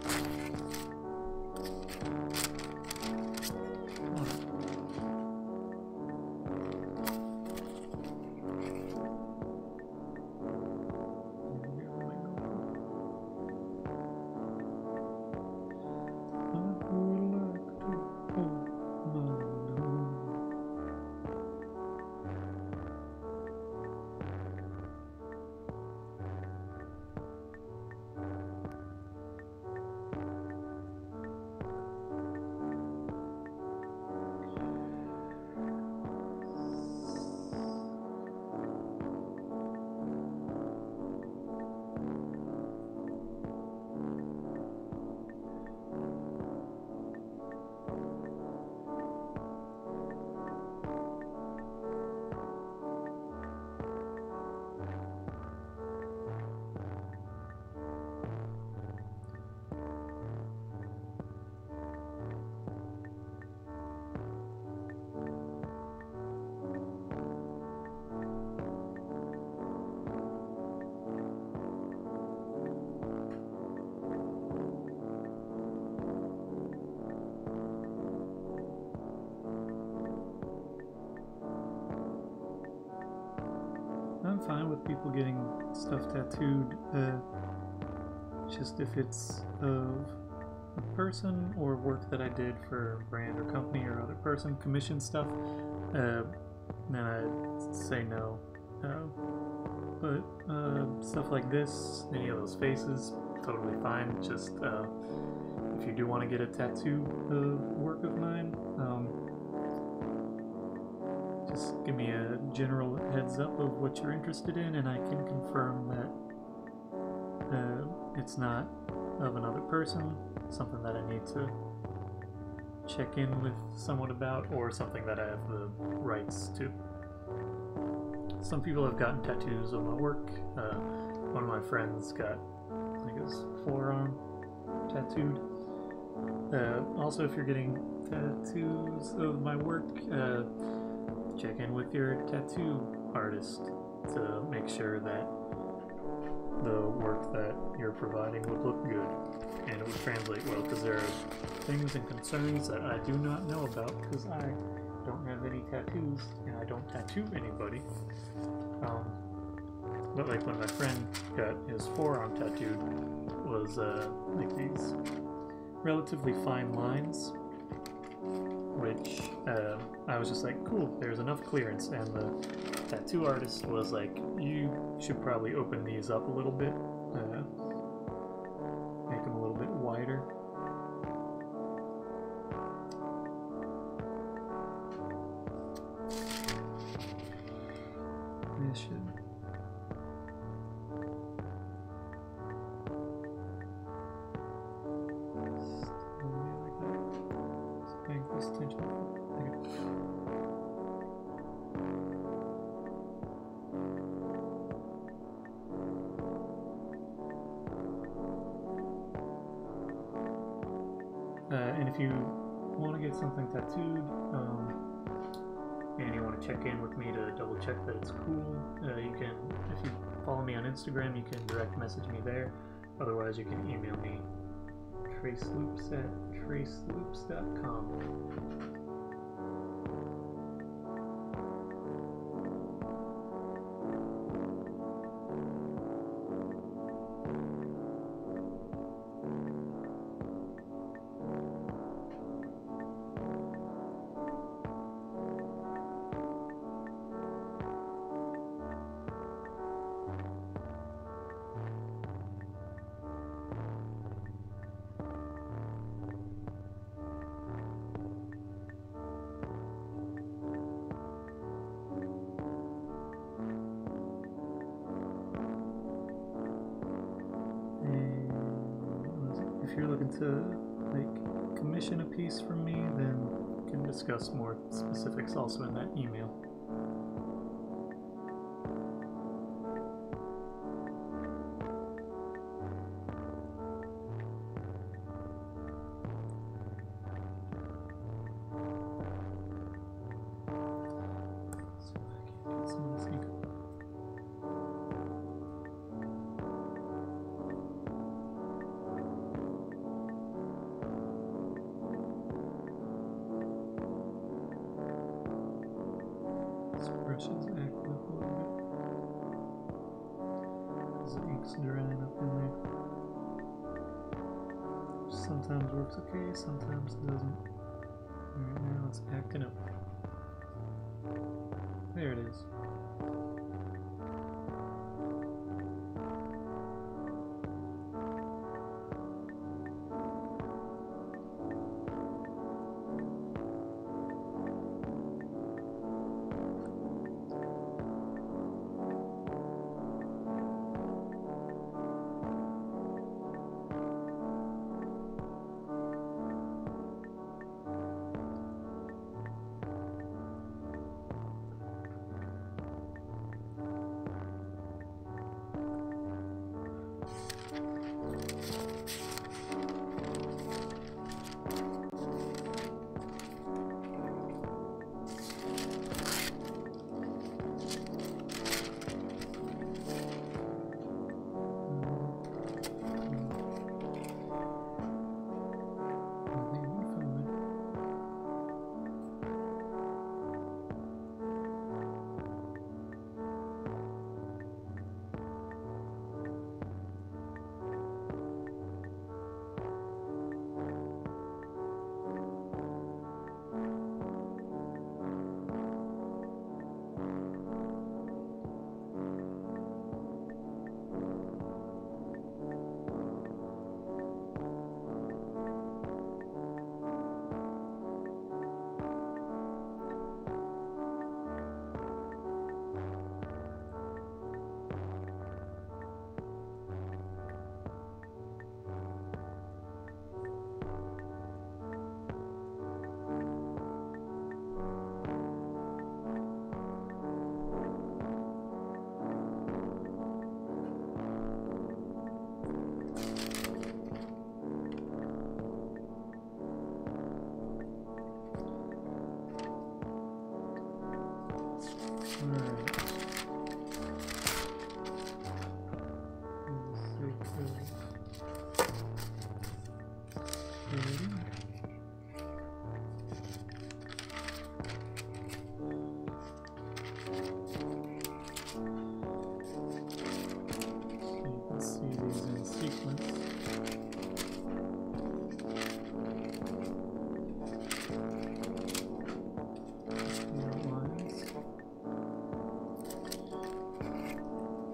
Speaker 1: I'm fine with people getting stuff tattooed, just if it's of a person or work that I did for a brand or company or other person, commission stuff, then I'd say no. But stuff like this, any of those faces, totally fine. Just if you do want to get a tattoo of work of mine, just give me a general heads up of what you're interested in, and I can confirm that it's not of another person, something that I need to check in with someone about, or something that I have the rights to. Some people have gotten tattoos of my work. One of my friends got, I think, his forearm tattooed. Also, if you're getting tattoos of my work, check in with your tattoo artist to make sure that the work that you're providing would look good and it would translate well, because there are things and concerns that I do not know about because I don't have any tattoos and I don't tattoo anybody. But like when my friend got his forearm tattooed, was like these relatively fine lines, which I was just like, cool, there's enough clearance, and the tattoo artist was like, you should probably open these up a little bit, make them a little bit wider. This should... and if you want to get something tattooed, and you want to check in with me to double check that it's cool, you can, if you follow me on Instagram, you can direct message me there. Otherwise, you can email me, traceloops@traceloops.com. If you're looking to like commission a piece from me, then we can discuss more specifics also in that email. This brush is acting up a little bit. Because the ink's drying up in there. Sometimes works okay, sometimes doesn't. Alright, now it's acting up. There it is.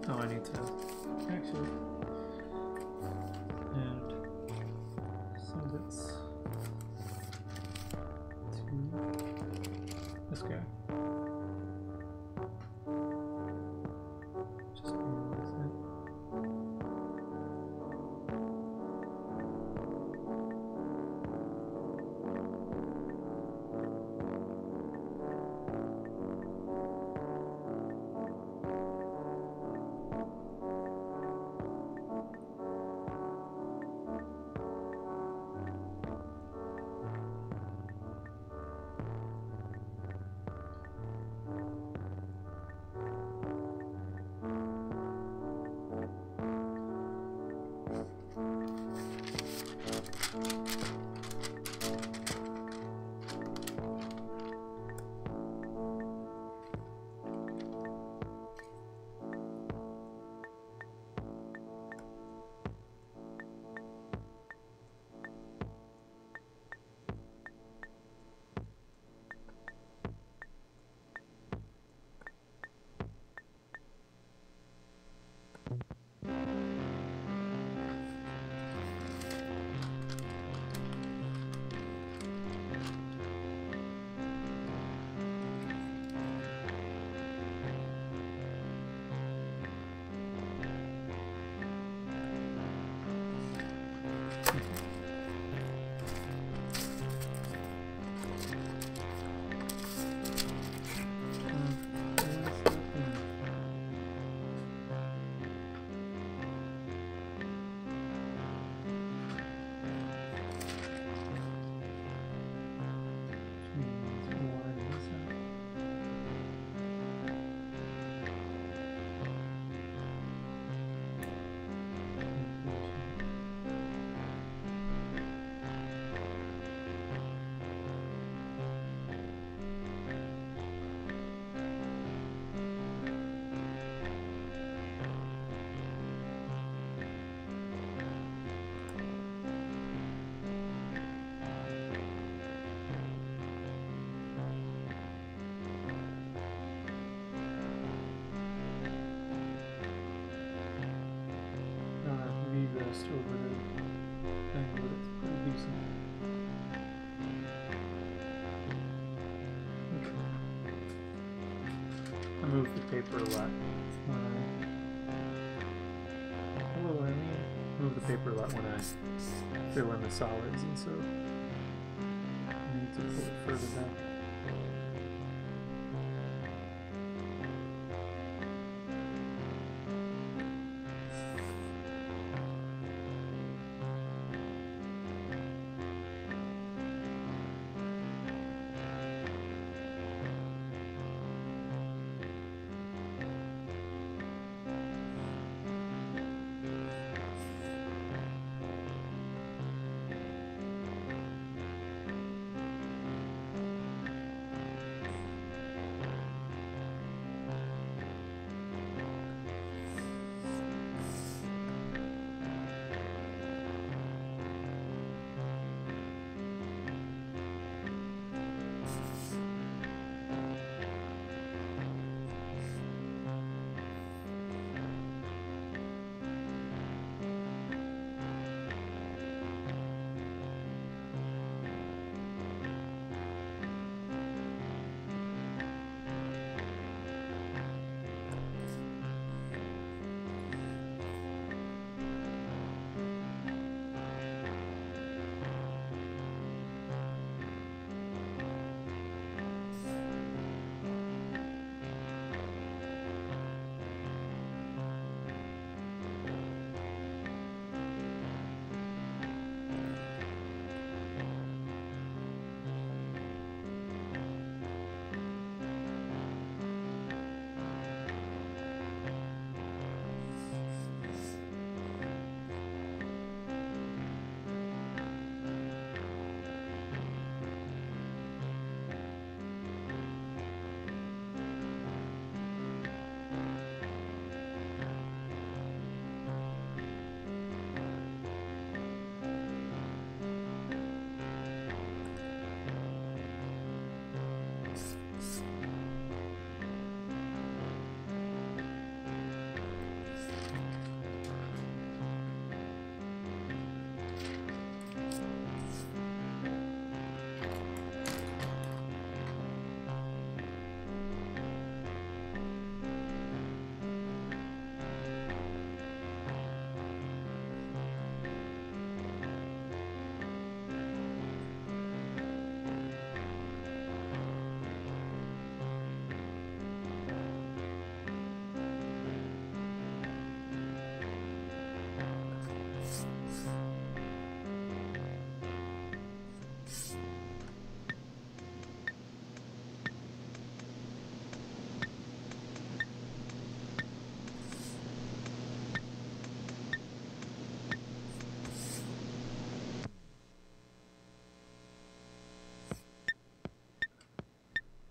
Speaker 1: Oh, I need to actually add some bits to this guy. Just analyze it. just over the thing, but it's pretty decent. I move the paper a lot when I move the paper a lot when I fill in the solids, and so I need to pull it further back.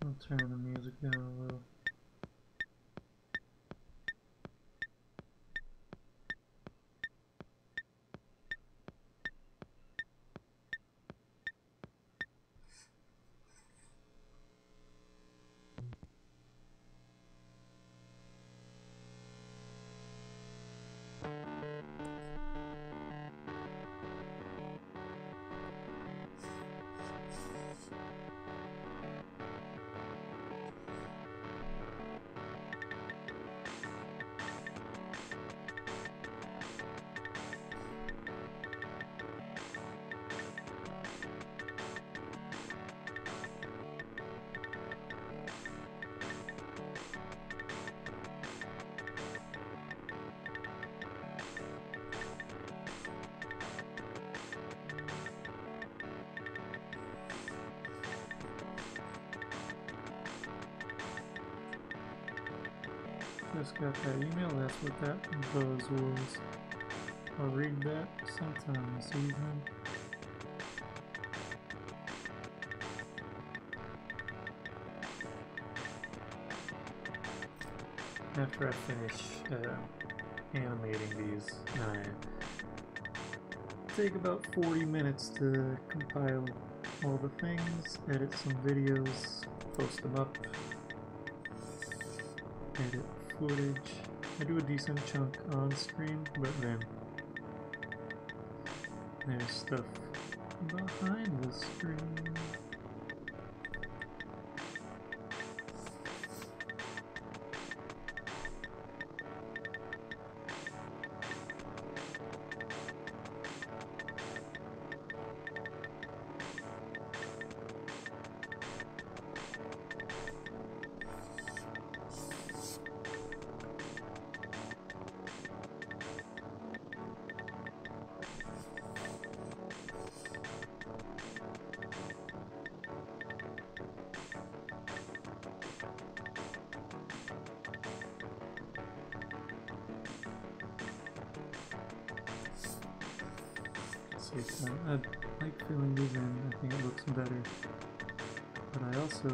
Speaker 1: I'll turn the music down a little. Just got that email, that's what that buzz was. I'll read that sometime this evening. After I finish animating these, I take about 40 minutes to compile all the things, edit some videos, post them up, edit footage. I do a decent chunk on screen, but then There's stuff behind the screen. I like filling these in. I think it looks better. But I also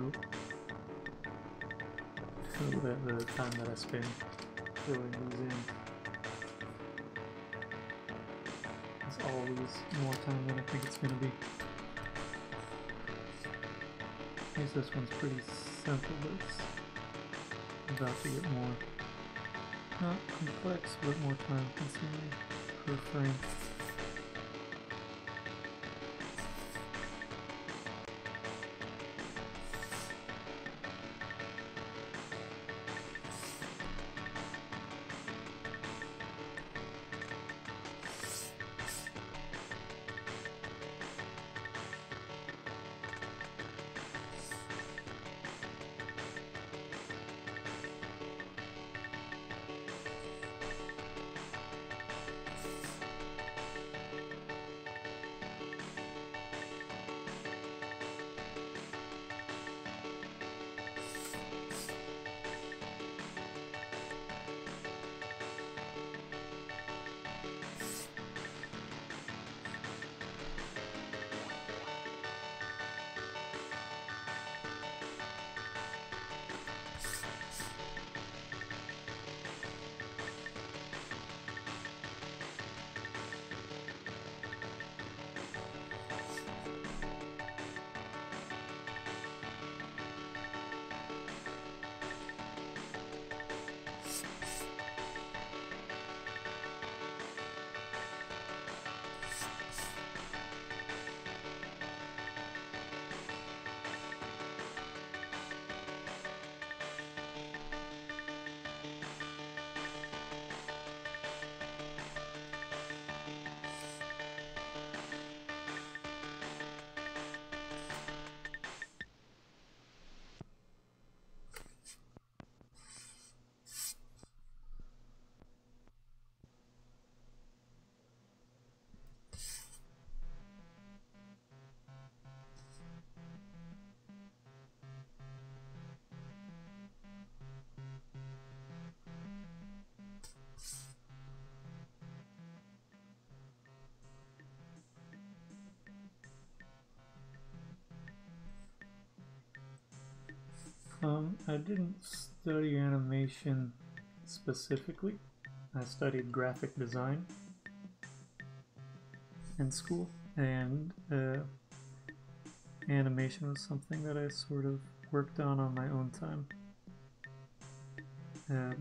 Speaker 1: feel that the time that I spend filling these in is always more time than I think it's going to be. I guess this one's pretty simple, but it's about to get more, not complex, but more time consuming per frame. I didn't study animation specifically. I studied graphic design in school, and animation was something that I sort of worked on my own time.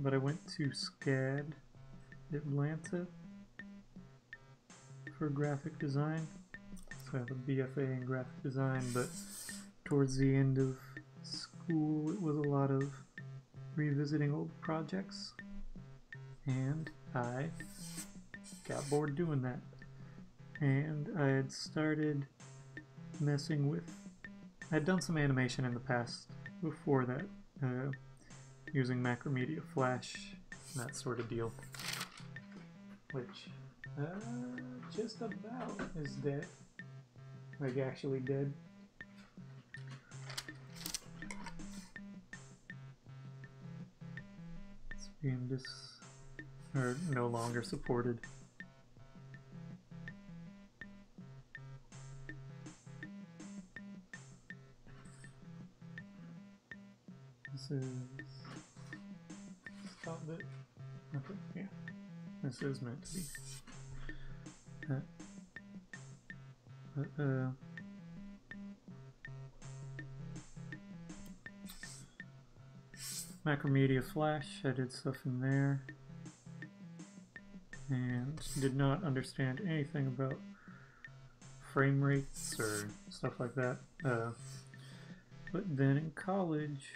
Speaker 1: But I went to SCAD Atlanta for graphic design. So I have a BFA in graphic design, but towards the end of school it was a lot of revisiting old projects, and I got bored doing that. And I had started messing with, I'd done some animation in the past before that, using Macromedia Flash, that sort of deal, which just about is dead, like actually dead. It's being no longer supported. This is stop it. Okay, yeah. This is meant to be. Macromedia Flash, I did stuff in there, and did not understand anything about frame rates or stuff like that. But then in college,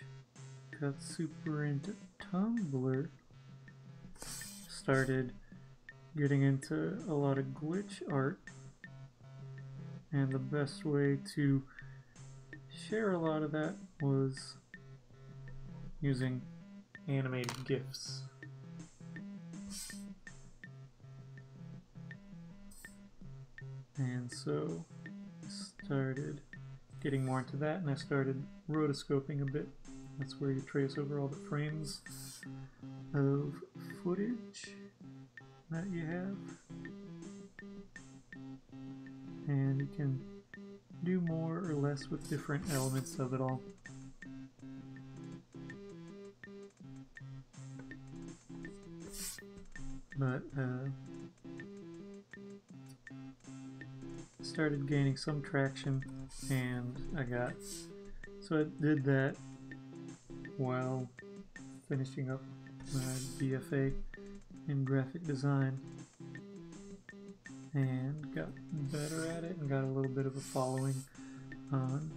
Speaker 1: got super into Tumblr, started getting into a lot of glitch art, and the best way to share a lot of that was using animated GIFs. And so I started getting more into that, and I started rotoscoping a bit. That's where you trace over all the frames of footage that you have. And you can do more or less with different elements of it all. But started gaining some traction, and so I did that while finishing up my BFA in graphic design, and got better at it and got a little bit of a following on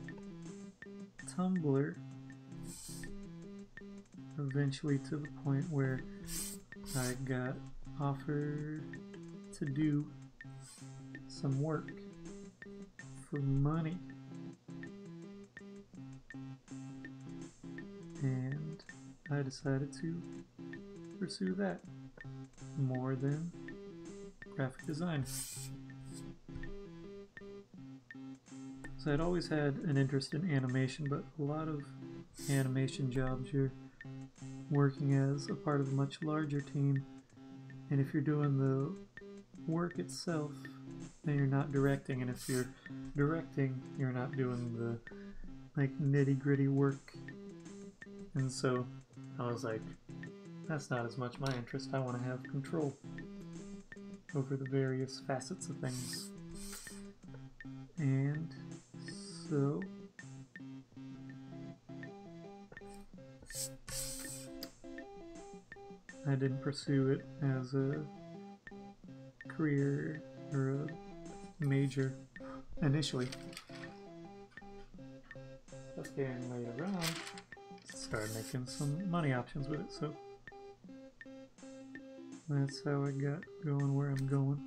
Speaker 1: Tumblr, eventually to the point where I got offered to do some work for money, and I decided to pursue that more than graphic design. So I'd always had an interest in animation, but a lot of animation jobs you're working as a part of a much larger team, and if you're doing the work itself, then you're not directing, and if you're directing, you're not doing the like nitty-gritty work. And so I was like, that's not as much my interest. I want to have control over the various facets of things. And so I didn't pursue it as a career or a major initially. Just getting later on, started making some money options with it, so that's how I got going where I'm going.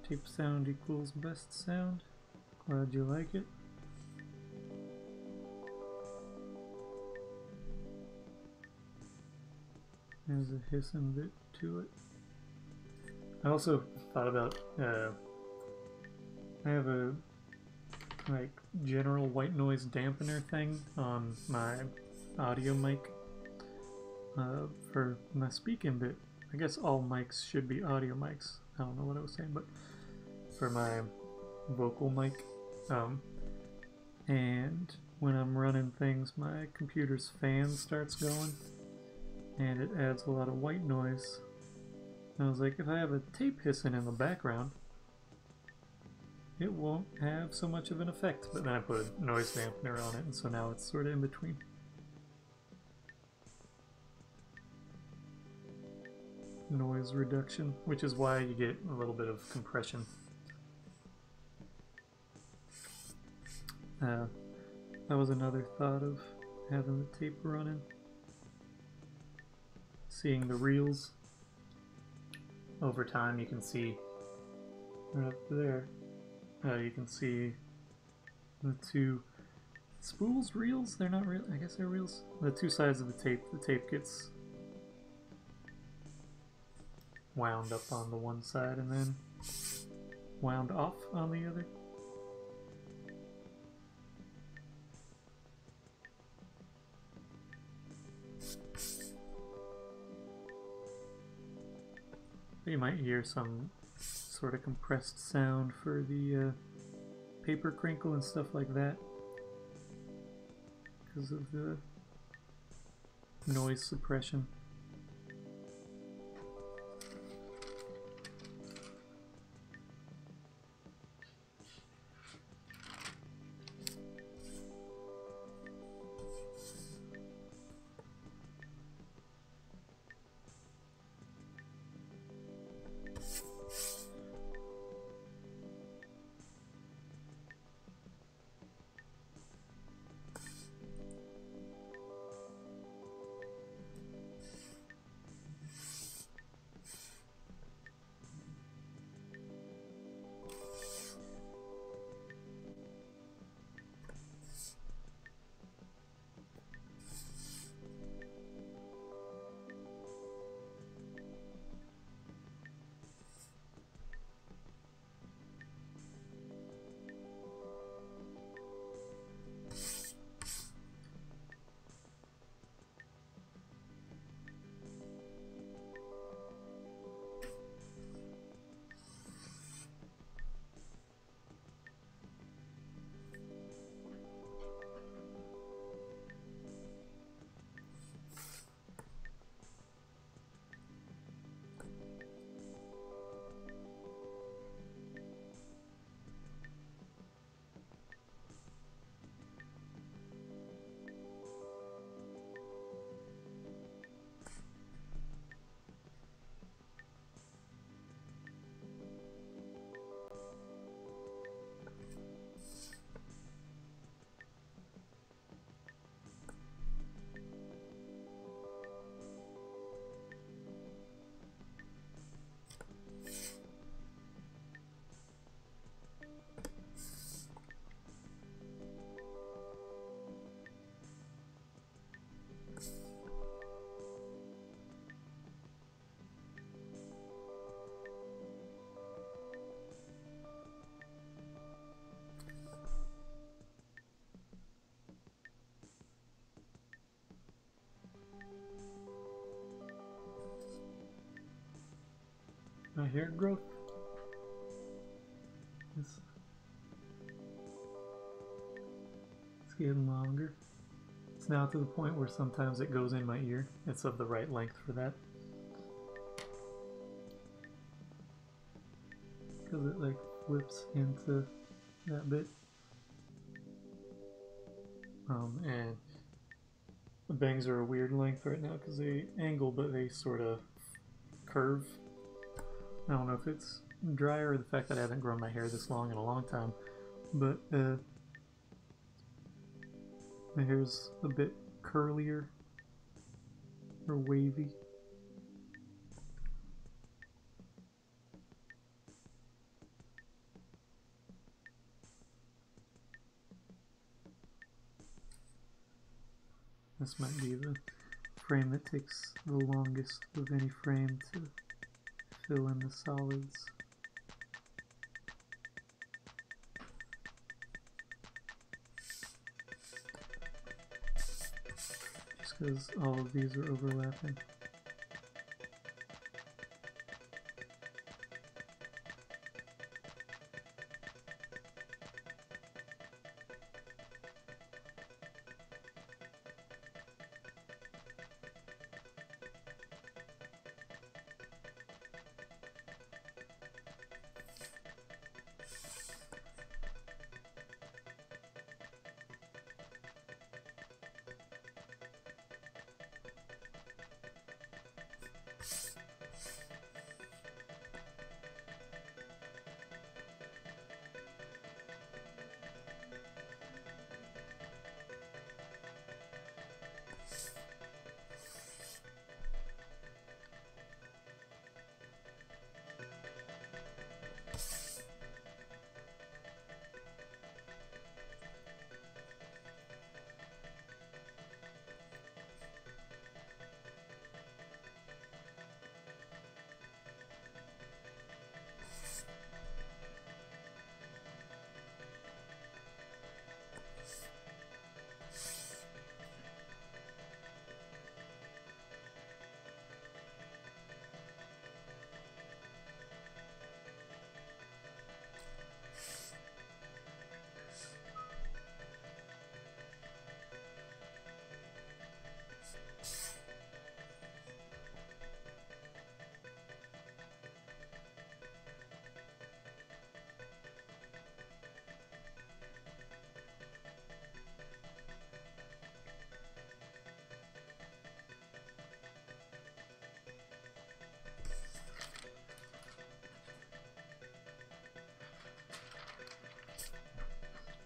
Speaker 1: Cheap sound equals best sound. Glad you like it. There's a hissing bit to it. I also thought about, I have a like general white noise dampener thing on my audio mic for my speaking bit. I guess all mics should be audio mics. I don't know what I was saying, but for my vocal mic. And when I'm running things, my computer's fan starts going, and it adds a lot of white noise. And I was like, if I have a tape hissing in the background, it won't have so much of an effect. But then I put a noise dampener on it, and so now it's sort of in between. Noise reduction, which is why you get a little bit of compression. That was another thought of having the tape running. Seeing the reels over time, you can see right up there. You can see the two spools, reels. They're not real. I guess they're reels. The two sides of the tape. The tape gets wound up on the one side and then wound off on the other. You might hear some sort of compressed sound for the paper crinkle and stuff like that because of the noise suppression. My hair growth. It's getting longer. It's now to the point where sometimes it goes in my ear. It's of the right length for that. Because it like flips into that bit. And the bangs are a weird length right now because they angle, but they sort of curve. I don't know if it's drier or the fact that I haven't grown my hair this long in a long time, but my hair's a bit curlier or wavy. This might be the frame that takes the longest of any frame to fill in the solids. Just because all of these are overlapping.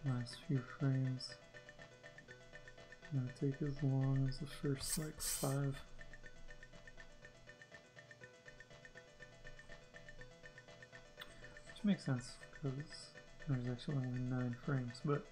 Speaker 1: Last few frames. Gonna take as long as the first like 5. Which makes sense because there's actually only 9 frames, but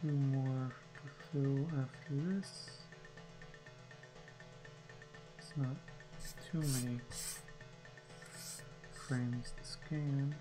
Speaker 1: two more to fill after this. It's not too many frames to scan.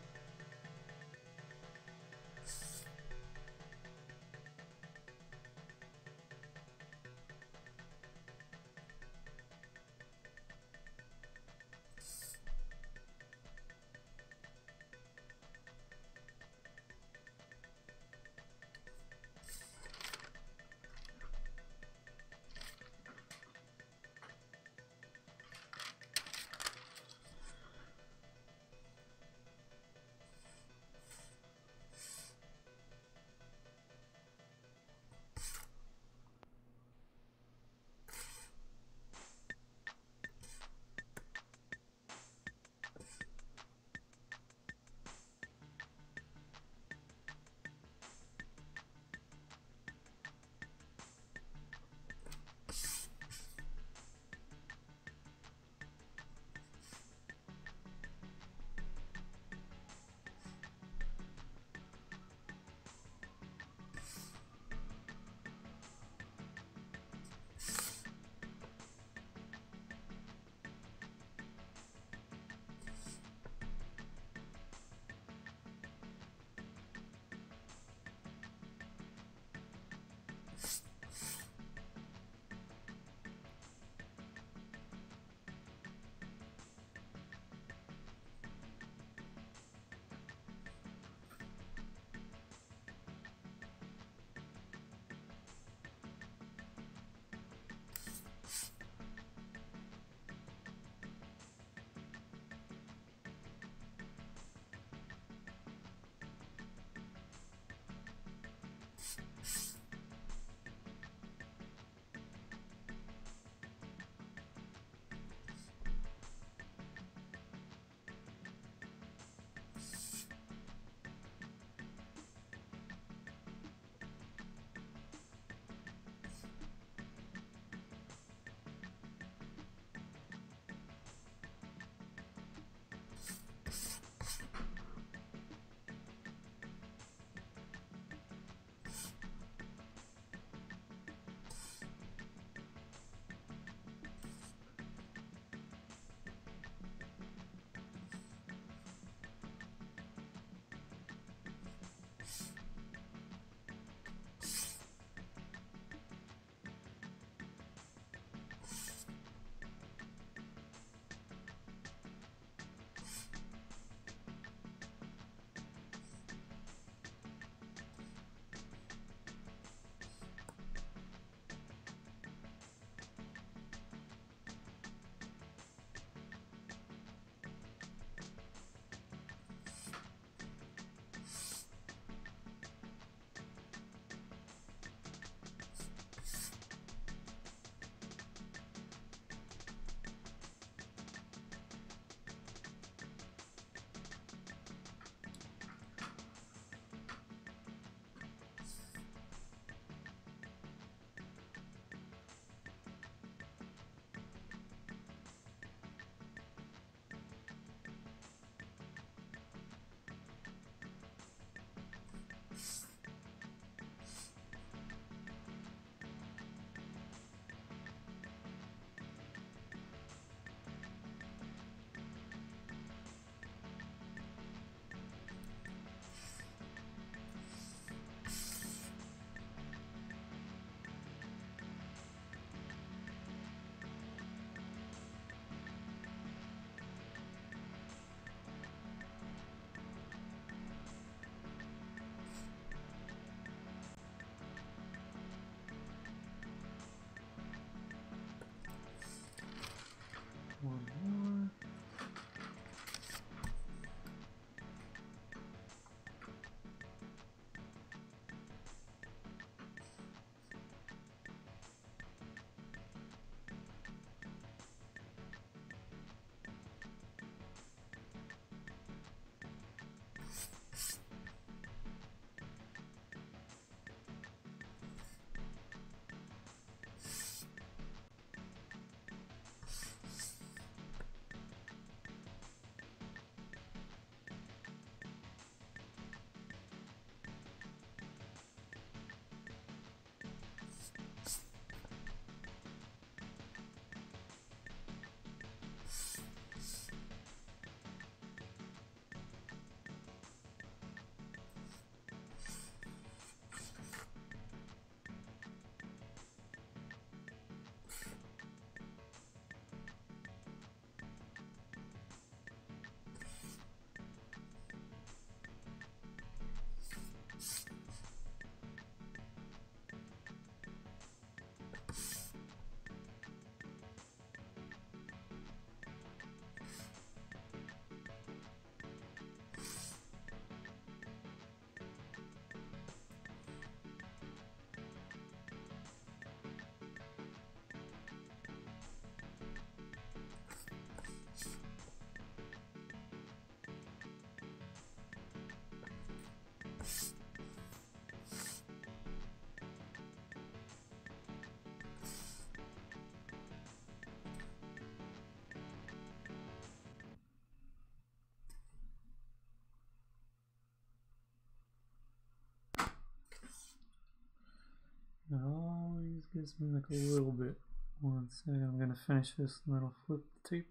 Speaker 1: gives me like a little bit. One second, I'm gonna finish this and then I'll flip the tape.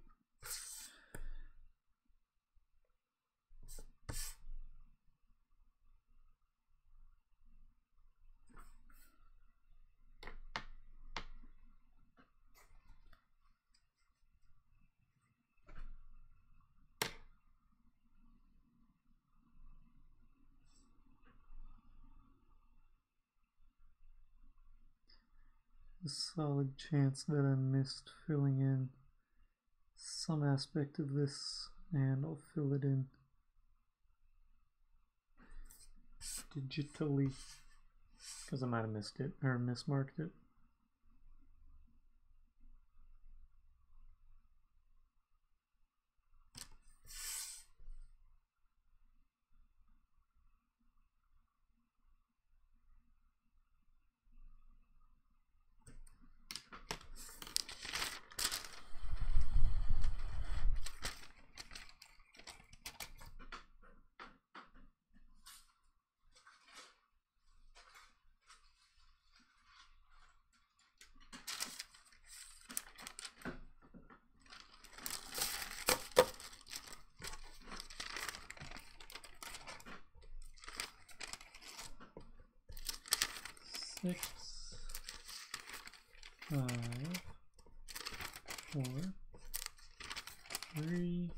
Speaker 1: A solid chance that I missed filling in some aspect of this, and I'll fill it in digitally because I might have missed it or mismarked it. Six, 5, 4, 3,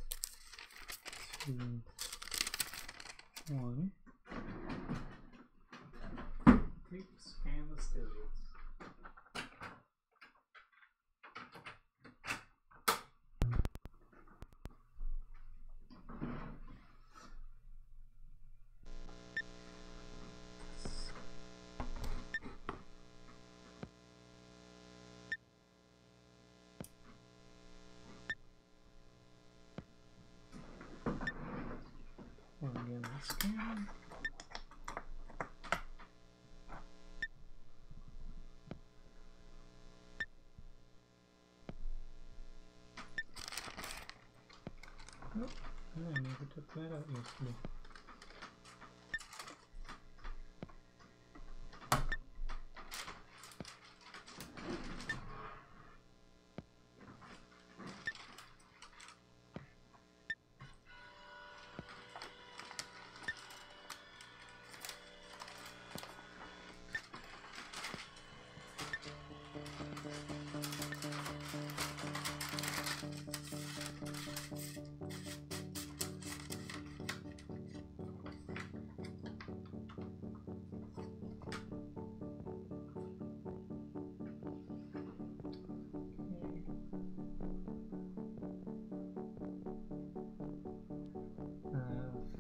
Speaker 1: 2, 1. Please scan the stills. Again, scan. Nope, I never took that out yesterday.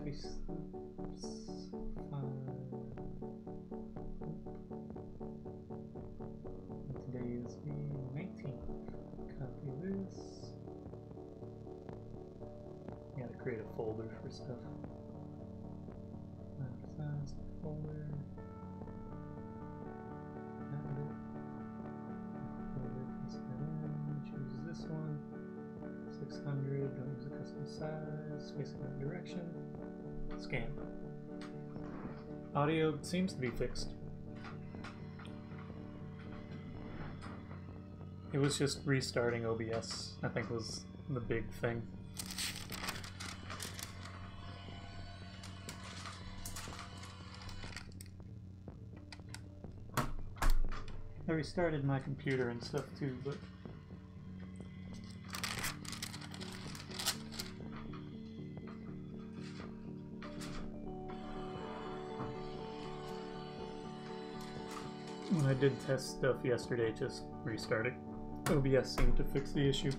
Speaker 1: Faceloops. Today is the 19th. Copy this. Gotta create a folder for stuff. Size folder. Add it. Folder, paste that in. Choose this one. 600. Don't use a custom size. Facing that direction. Scan. Audio seems to be fixed. It was just restarting OBS, I think, was the big thing. I restarted my computer and stuff too, but when I did test stuff yesterday, just restarting OBS seemed to fix the issue.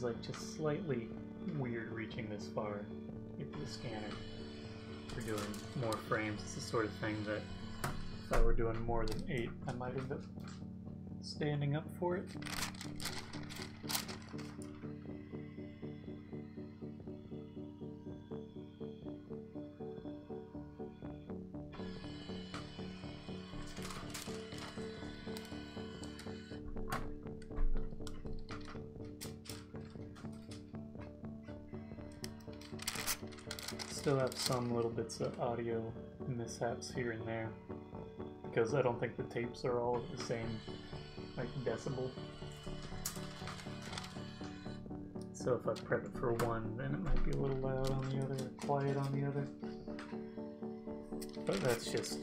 Speaker 1: is like just slightly weird reaching this far into the scanner for doing more frames. It's the sort of thing that if I were doing more than 8, I might end up standing up for it. Still have some little bits of audio mishaps here and there because I don't think the tapes are all the same like decibel. So if I prep it for one, then it might be a little loud on the other or quiet on the other. But that's just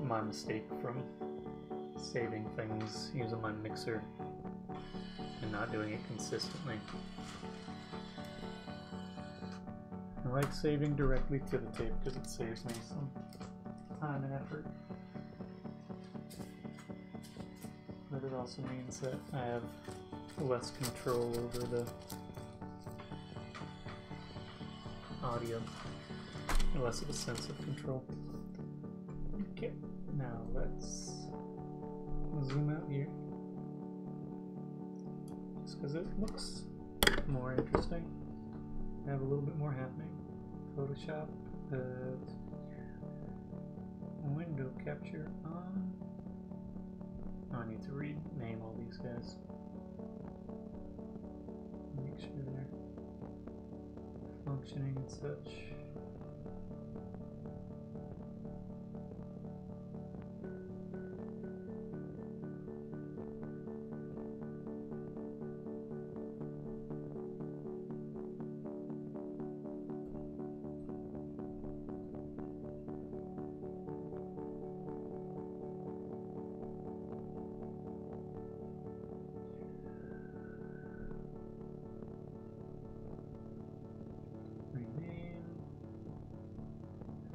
Speaker 1: my mistake from saving things using my mixer and not doing it consistently. I like saving directly to the tape because it saves me some time and effort. But it also means that I have less control over the audio, less of a sense of control. Okay, now let's zoom out here, just because it looks more interesting. I have a little bit more happening. Photoshop, window capture on. Oh, I need to rename all these guys. Make sure they're functioning and such.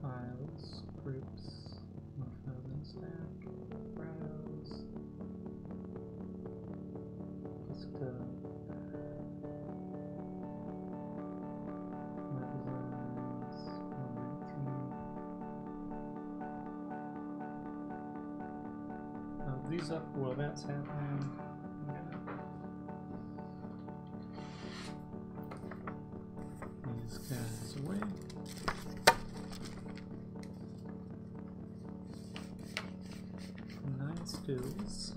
Speaker 1: Files, groups, more files in stack, browse, desktop, web designs, 119. Move these up while that's happening. These guys away. Stills.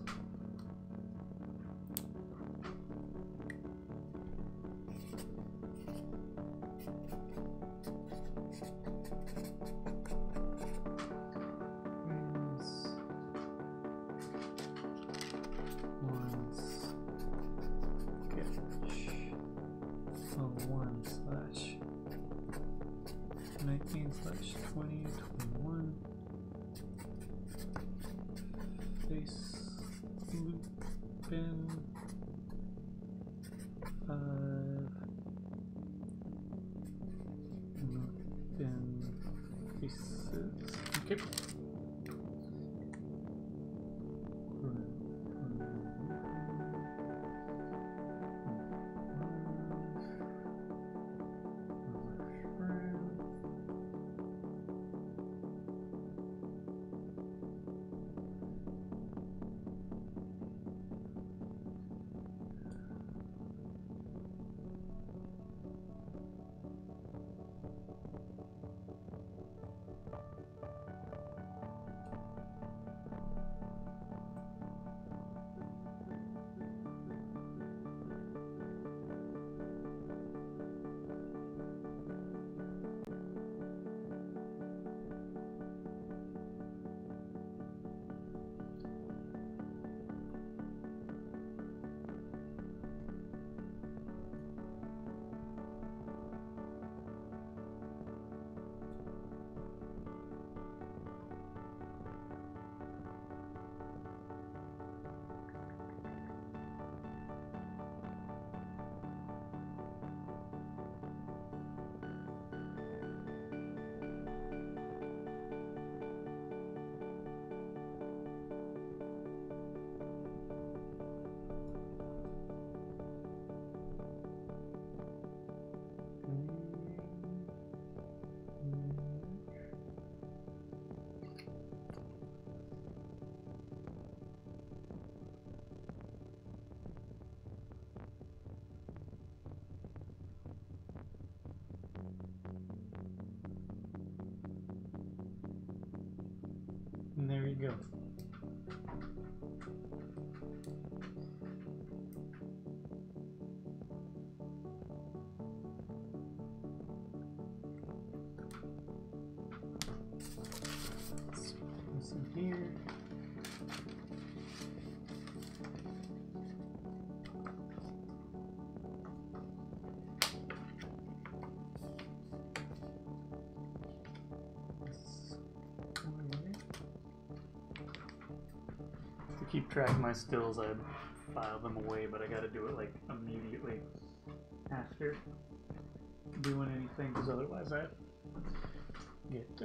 Speaker 1: One slash 19/2021 Faceloop bin 5 bin pieces. Okay. And there you go. This in here. To keep track of my stills, I file them away, but I gotta do it like immediately after doing anything, because otherwise I get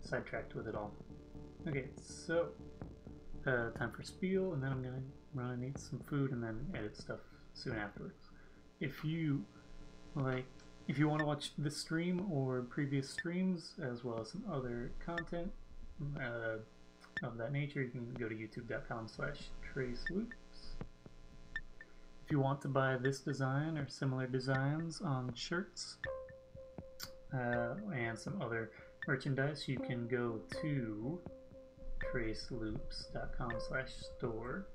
Speaker 1: sidetracked with it all. Okay, so time for spiel, and then I'm gonna run and eat some food, and then edit stuff soon afterwards. If you want to watch this stream or previous streams, as well as some other content of that nature, you can go to youtube.com/Faceloops. If you want to buy this design or similar designs on shirts and some other merchandise, you can go to Faceloops.com/store.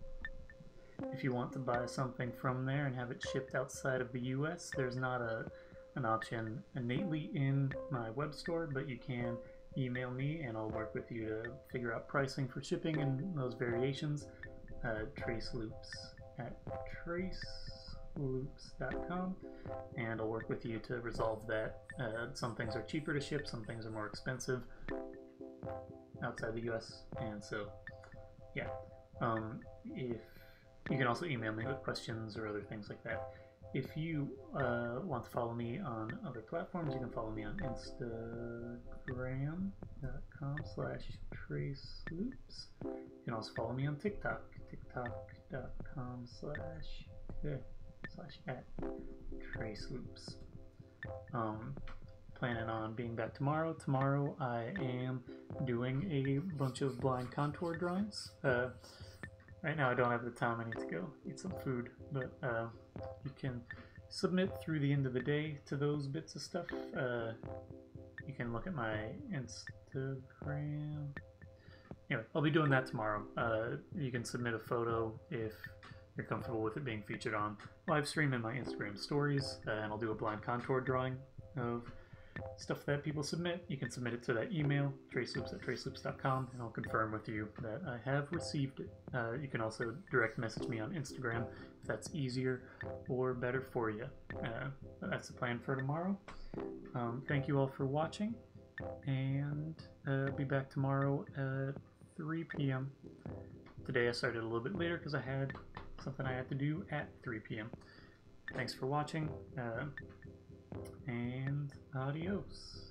Speaker 1: If you want to buy something from there and have it shipped outside of the US, there's not an option innately in my web store, but you can email me and I'll work with you to figure out pricing for shipping and those variations. Traceloops@traceloops.com, and I'll work with you to resolve that. Some things are cheaper to ship, some things are more expensive outside the US, and so yeah. If you can also email me with questions or other things like that. If you want to follow me on other platforms, you can follow me on Instagram.com/Traceloops. You can also follow me on TikTok, TikTok.com/@Traceloops. Planning on being back tomorrow. Tomorrow I am doing a bunch of blind contour drawings. Right now I don't have the time, I need to go eat some food, but you can submit through the end of the day to those bits of stuff. You can look at my Instagram. Anyway, I'll be doing that tomorrow. You can submit a photo if you're comfortable with it being featured on live stream in my Instagram stories, and I'll do a blind contour drawing of stuff that people submit. You can submit it to that email, traceloops@traceloops.com, and I'll confirm with you that I have received it. You can also direct message me on Instagram if that's easier or better for you. That's the plan for tomorrow. Thank you all for watching, and I'll be back tomorrow at 3 p.m. Today I started a little bit later because I had something I had to do at 3 p.m. Thanks for watching. And adios.